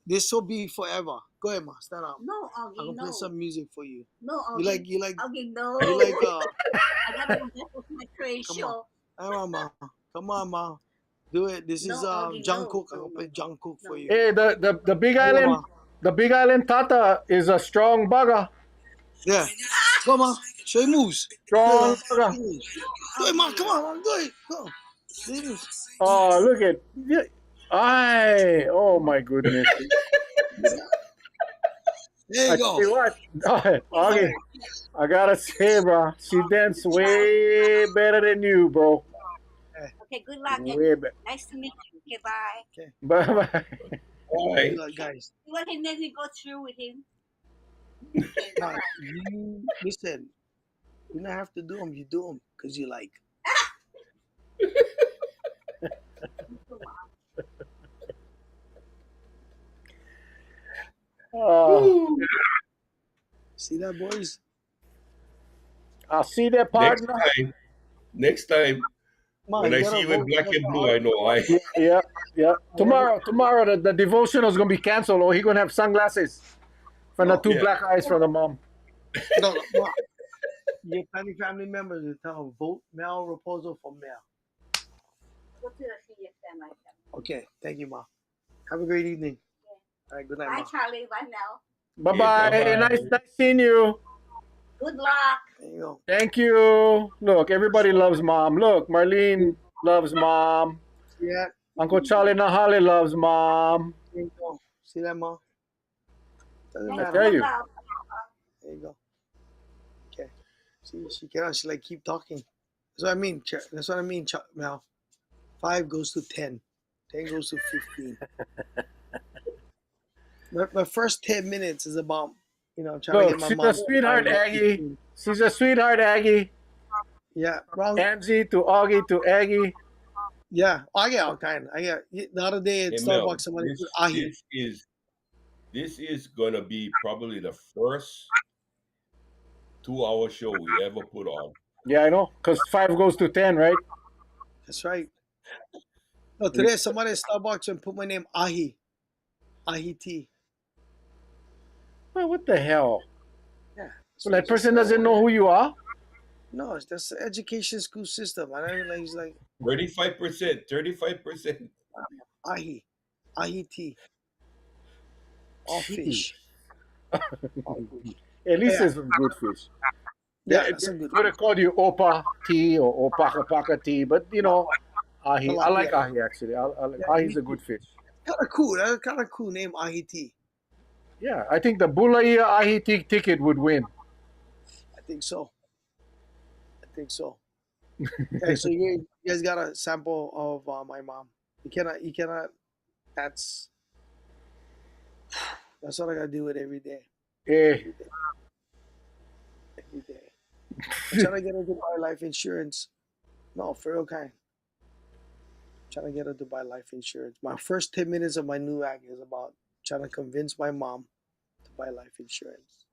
This will be forever. Go ahead, Ma. Stand up. no, I'm Augie, gonna play no. some music for you. No, You Augie. like Augie, no. you like I gotta go back to my train Come show. come on, Ma. Come on, Ma. Do it. This No, is Augie, John no. Cook. I'm No, gonna play no. John Cook for No. you. Hey, the Big Come on, Island, Ma. the Big Island Tata is a strong bugger. Yeah. Go, Ma. Show your moves. Strong Go, Ma. bugger. Do it, Ma. Come on, Ma. Do it. Go. Do your moves. Oh, look at. I. Oh my goodness. There I you tell go. you what. Okay, I gotta say, bro, she danced way better than you, bro. Okay, good luck. And Way better. nice to meet you. Okay, bye. Bye bye. All Good right. luck, guys. You want him, let me go through with him. Okay, Now, bye. you listen. You don't have to do them. You do them because you like. See that, boys? I'll see that Next partner. time, next time, Ma, when I gotta see you in vote. black You and gotta blue, I know why. Yeah, yeah. Tomorrow, the devotional is gonna be canceled, or he gonna have sunglasses from the two Yeah. black eyes from the mom. No, Ma. Your family members will tell them vote Mel Raposo for mayor. Go to the senior center. Okay, thank you, Ma. Have a great evening. All right, good night, Bye, Ma. Charlie. Bye now. Bye bye. bye-bye. Nice seeing you. Good luck. There you go. Thank you. Look, everybody loves mom. Look, Marlene loves mom. See that? Uncle Charlie Nahale loves mom. There you go. See that, Ma? Doesn't I matter. tell you. There you go. Okay. See, she cannot. She like keep talking. That's what I mean. That's what I mean, Mel. 5 goes to 10. 10 goes to 15. My first 10 minutes is about, trying to Look, get my she's mom. a sweetheart Aggie. She's a sweetheart Aggie. Yeah, wrong. Angie to Augie to Aggie. Yeah, I get all kind. The other day at Hey, Mel, Starbucks, somebody put ahi. this is gonna be probably the first 2-hour show we ever put on. Yeah, I know. Because 5 goes to 10, right? That's right. No, today somebody at Starbucks and put my name Ahi. Ahi tea. Well, what the hell? Yeah. So that person doesn't know who you are. No, it's that's the education school system. I don't like. He's like 35%. 35%. ahi, ahi tea, all Jeez. fish, all fish. At least Yeah, it's some good fish. yeah, They that's a good would one. have called you Opa tea or Opaka Paka tea, but you know, ahi. I like Tilapia. ahi actually. Yeah, Ahi's a good fish. kind of cool. That's kind of cool name, ahi tea. Yeah, I think the Bulaya ahi ticket would win. I think so. I think so. Okay, so you guys got a sample of my mom. You cannot. You cannot. That's that's what I gotta do it every day. Eh, Every day. Every day. I'm trying to get her to buy life insurance. No, for real kind. Trying to get her to buy life insurance. My first 10 minutes of my new act is about trying to convince my mom to buy life insurance.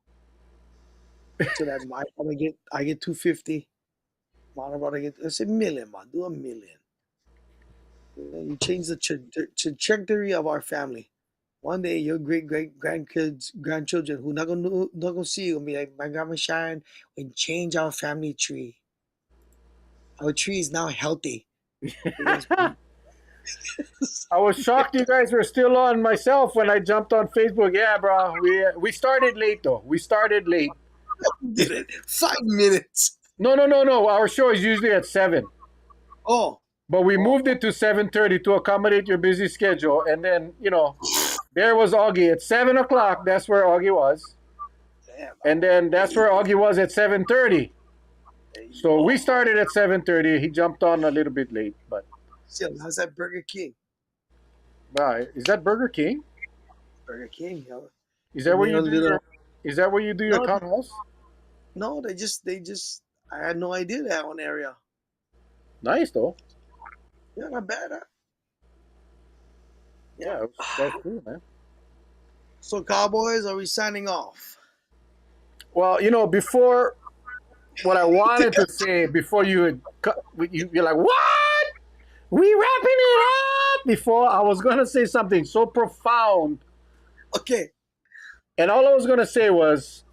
So that I get 250. Mom about to get it's $1 million, man. Do $1 million. You change the trajectory of our family. One day your great grandchildren who not gonna see you gonna be like my grandma Sharon and change our family tree. Our tree is now healthy. Because I was shocked you guys were still on myself when I jumped on Facebook. Yeah, bro. We started late though. We started late. we did it 5 minutes. No. Our show is usually at 7. Oh, But we moved it to 7:30 to accommodate your busy schedule. And then, there was Augie at 7 o'clock. That's where Augie was. damn. And then that's where Augie was at 7:30. There you So go. we started at 7:30. He jumped on a little bit late, but Still, how's that Burger King? is that Burger King? Burger King, yo. Is that where You know, you do little- is that where you do your No. townhouse? No, they just I had no idea that one area. Nice though. Yeah, not bad. Huh? Yeah, that's cool, man. So Cowboys, are we signing off? Well, before what I wanted to say before you're like, what? We wrapping it up? Before I was gonna say something so profound, Okay. and all I was gonna say was,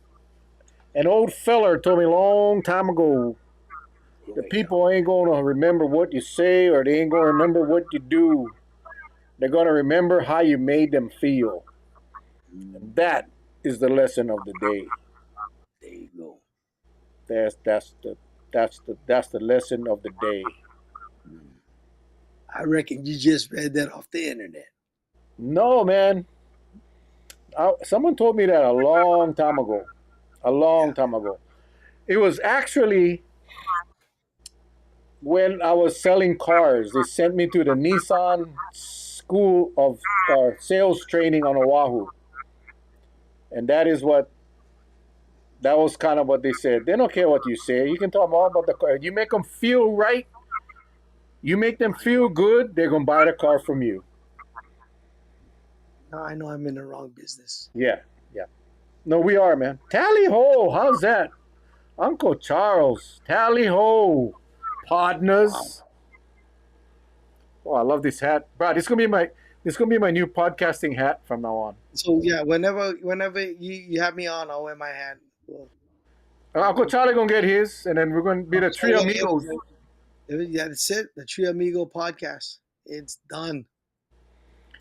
an old feller told me a long time ago, the people ain't gonna remember what you say, or they ain't gonna remember what you do. They're gonna remember how you made them feel. And that is the lesson of the day. There you go. That's the lesson of the day. I reckon you just read that off the internet. No, man. Someone told me that a long time ago. A long time ago. It was actually when I was selling cars. They sent me to the Nissan School of Sales Training on Oahu. And that was kind of what they said. They don't care what you say. You can talk more about the car. You make them feel right. You make them feel good, they're going to buy the car from you. Now I know I'm in the wrong business. Yeah. No, we are, man. Tally ho. How's that? Uncle Charles. Tally ho. Partners. Oh, I love this hat. Bro, this is gonna be my new podcasting hat from now on. So yeah, whenever you have me on, I'll wear my hat. Well, Uncle Charlie gonna get his, and then we're gonna be the three amigos. Yeah, that's it. The Three Amigo podcast. It's done.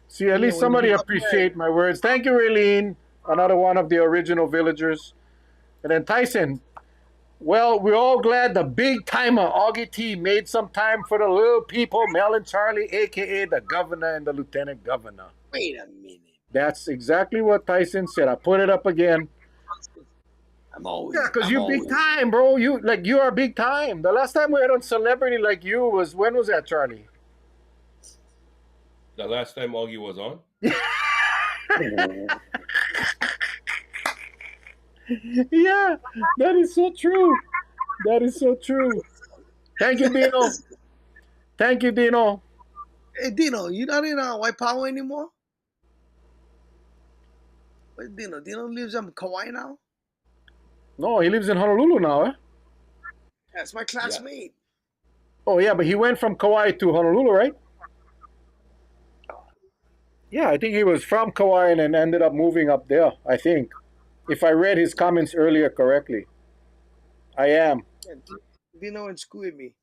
See, at least somebody appreciate my words. Thank you, Raylene. Another one of the original villagers. And then Tyson. Well, we're all glad the big timer, Augie T, made some time for the little people, Mel and Charlie, a.k.a. the governor and the lieutenant governor. Wait a minute. That's exactly what Tyson said. I put it up again. I'm always. Yeah, because I'm you're always- big time, bro. You are big time. The last time we had a celebrity like you was, when was that, Charlie? The last time Augie was on? Yeah, that is so true. That is so true. Thank you, Dino. Thank you, Dino. Hey Dino, you not in White Power anymore? Where's Dino? Dino lives in Kauai now? No, he lives in Honolulu now, eh? That's my classmate. Oh, yeah, but he went from Kauai to Honolulu, right? Yeah, I think he was from Kauai and then ended up moving up there, I think. if I read his comments earlier correctly. I am. Yeah, Dino in school with me.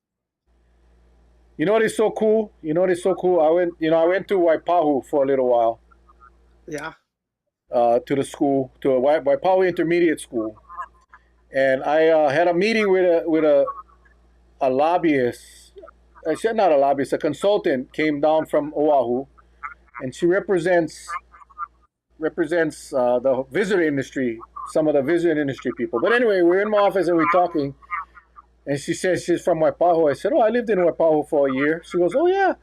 You know what is so cool? You know what is so cool? I went to Waipahu for a little while, Yeah. to the school, to a Waipahu Intermediate School, and I had a meeting with a lobbyist. Not a lobbyist, a consultant came down from Oahu, and she represents the visitor industry, some of the visitor industry people. But anyway, we're in my office and we're talking, and she says she's from Waipahu. I said, "Oh, I lived in Waipahu for a year." She goes, "Oh yeah."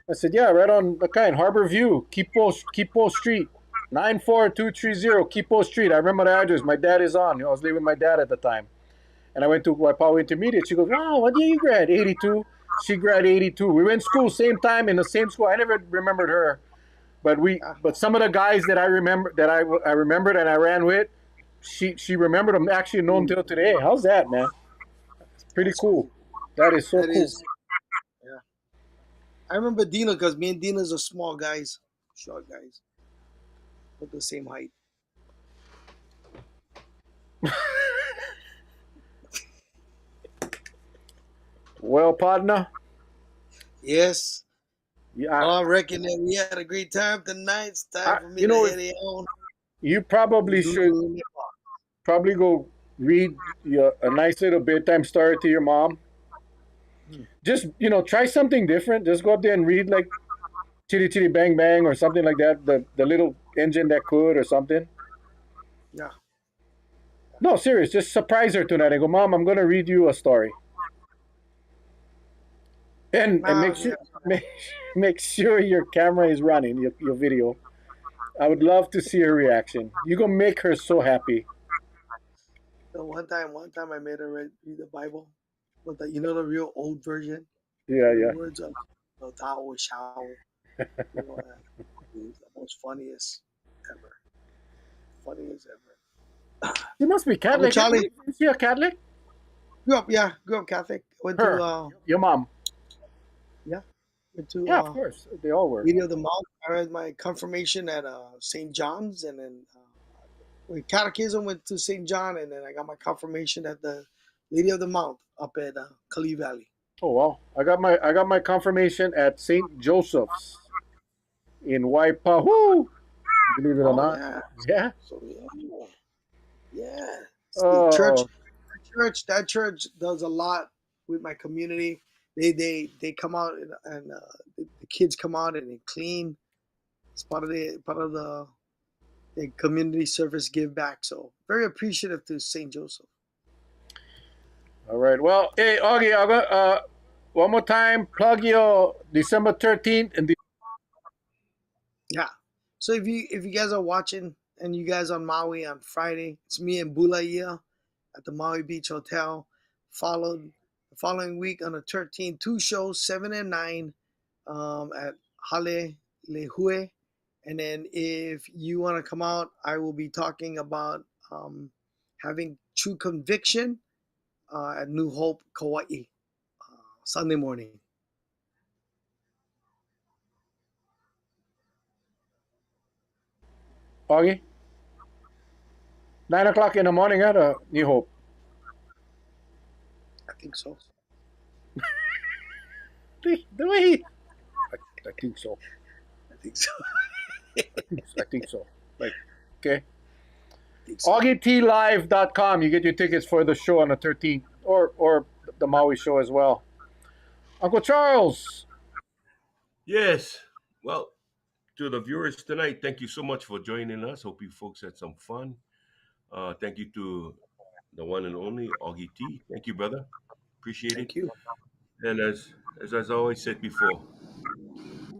I said, "Yeah, right on the kind Harbor View, Kipo Street, 94230 Kipo Street. I remember the address. My dad is on. I was living with my dad at the time, and I went to Waipahu Intermediate. She goes, "Wow, what year you grad? 82." She grad 82. We went to school same time in the same school. I never remembered her, Yeah. but some of the guys that I remembered and I ran with, she remembered them. Actually, know them till today. How's that, man? It's pretty That's cool. cool. That is so That cool. is. Yeah. I remember Dino because me and Dino's are small guys, short guys, but the same height. Well, partner, Yes. yeah, Well, I reckon that we had a great time tonight. It's time I, for me you to know, head on you and probably do should the probably go read a nice little bedtime story to your mom. Hmm. Just try something different. Just go up there and read like Chitty Chitty Bang Bang or something like that. The little engine that could or something. Yeah. No, serious. Just surprise her tonight and go, Mom, I'm gonna read you a story. And Now, make yeah. sure make, make sure your camera is running, your video. I would love to see her reaction. You're gonna make her so happy. The one time I made her read the Bible, but the real old version, Yeah, the yeah. words of Tao Shao, you know, uh, is the most funniest ever. Funniest ever. She must be Uncle Catholic. Charlie Is she a Catholic? grew up Catholic. Her. Your mom. Yeah, went to Yeah, of course. They all were. Lady of the Mount. I read my confirmation at St. John's, and then with catechism went to St. John, and then I got my confirmation at the Lady of the Mount up at Kali Valley. Oh wow. I got my confirmation at St. Joseph's in Waipahu. Believe it or Oh not. yeah, Yeah. so yeah. The church, Oh, that church does a lot with my community. They come out and the kids come out and they clean. It's part of the community service give back. So very appreciative to St. Joseph. all right. Well, hey, Augie, I got one more time. Plug your December 13th and Yeah. So if you guys are watching and you guys on Maui on Friday, it's me and Bulaia at the Maui Beach Hotel. Followed the following week on the 13th, two shows, 7 and 9, at Hale Lehue. And then if you want to come out, I will be talking about having true conviction at New Hope, Kauai, Sunday morning. Augie. 9 o'clock in the morning at New Hope. I think so. The way I think so. I think so. I think so. Like, okay. I think so. AugieTLive.com. You get your tickets for the show on the 13th or the Maui show as well. Uncle Charles. Yes. Well, to the viewers tonight, thank you so much for joining us. Hope you folks had some fun. Thank you to the one and only Augie T. Thank you, brother. Appreciate it. Thank you. And as I always said before,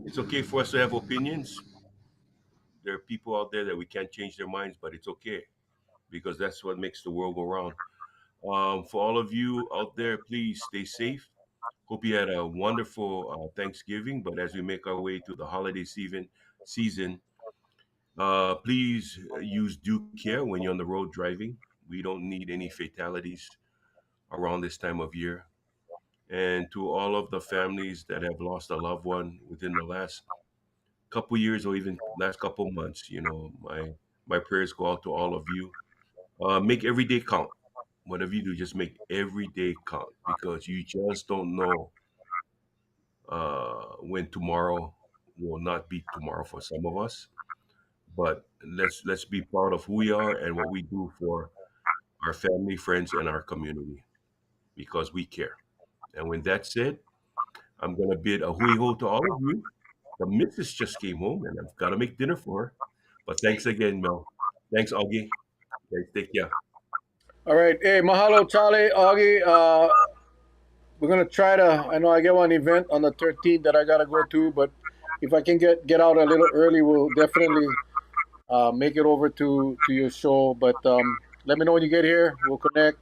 it's okay for us to have opinions. There are people out there that we can't change their minds, but it's okay because that's what makes the world go round. For all of you out there, please stay safe. Hope you had a wonderful Thanksgiving. But as we make our way to the holiday season, please use due care when you're on the road driving. We don't need any fatalities around this time of year. And to all of the families that have lost a loved one within the last couple years or even last couple months, my prayers go out to all of you. Make every day count. Whatever you do, just make every day count because you just don't know when tomorrow will not be tomorrow for some of us. But let's be proud of who we are and what we do for our family, friends, and our community because we care. And when that's said, I'm gonna bid a hui ho to all of you. The missus just came home and I've got to make dinner for her. But thanks again, Mel. Thanks, Augie. Guys, take care. All right. Hey, mahalo, Charlie, Augie. We're gonna try to. I know I get one event on the 13th that I gotta go to, but if I can get out a little early, we'll definitely make it over to your show. But let me know when you get here. We'll connect.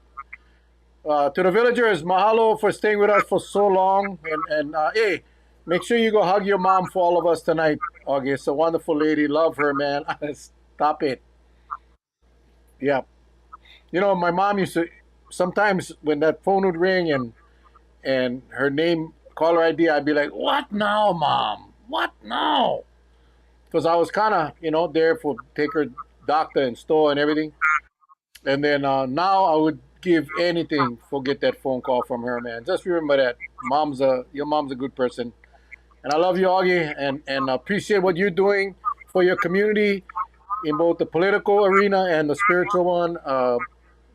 To the villagers, mahalo for staying with us for so long, and hey, make sure you go hug your mom for all of us tonight. Augie, it's a wonderful lady. Love her, man. Stop it. Yeah. You know, my mom used to sometimes when that phone would ring and her name, caller ID, I'd be like, "What now, mom? What now?" Because I was kind of, there for take her doctor and store and everything. And then now I would give anything for get that phone call from her, man. Just remember that your mom's a good person, and I love you, Augie, and appreciate what you're doing for your community in both the political arena and the spiritual one.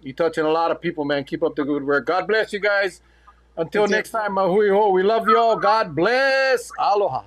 You're touching a lot of people, man. Keep up the good work. God bless you guys. Until Thank you. next time, mahui ho. We love you all. God bless. Aloha.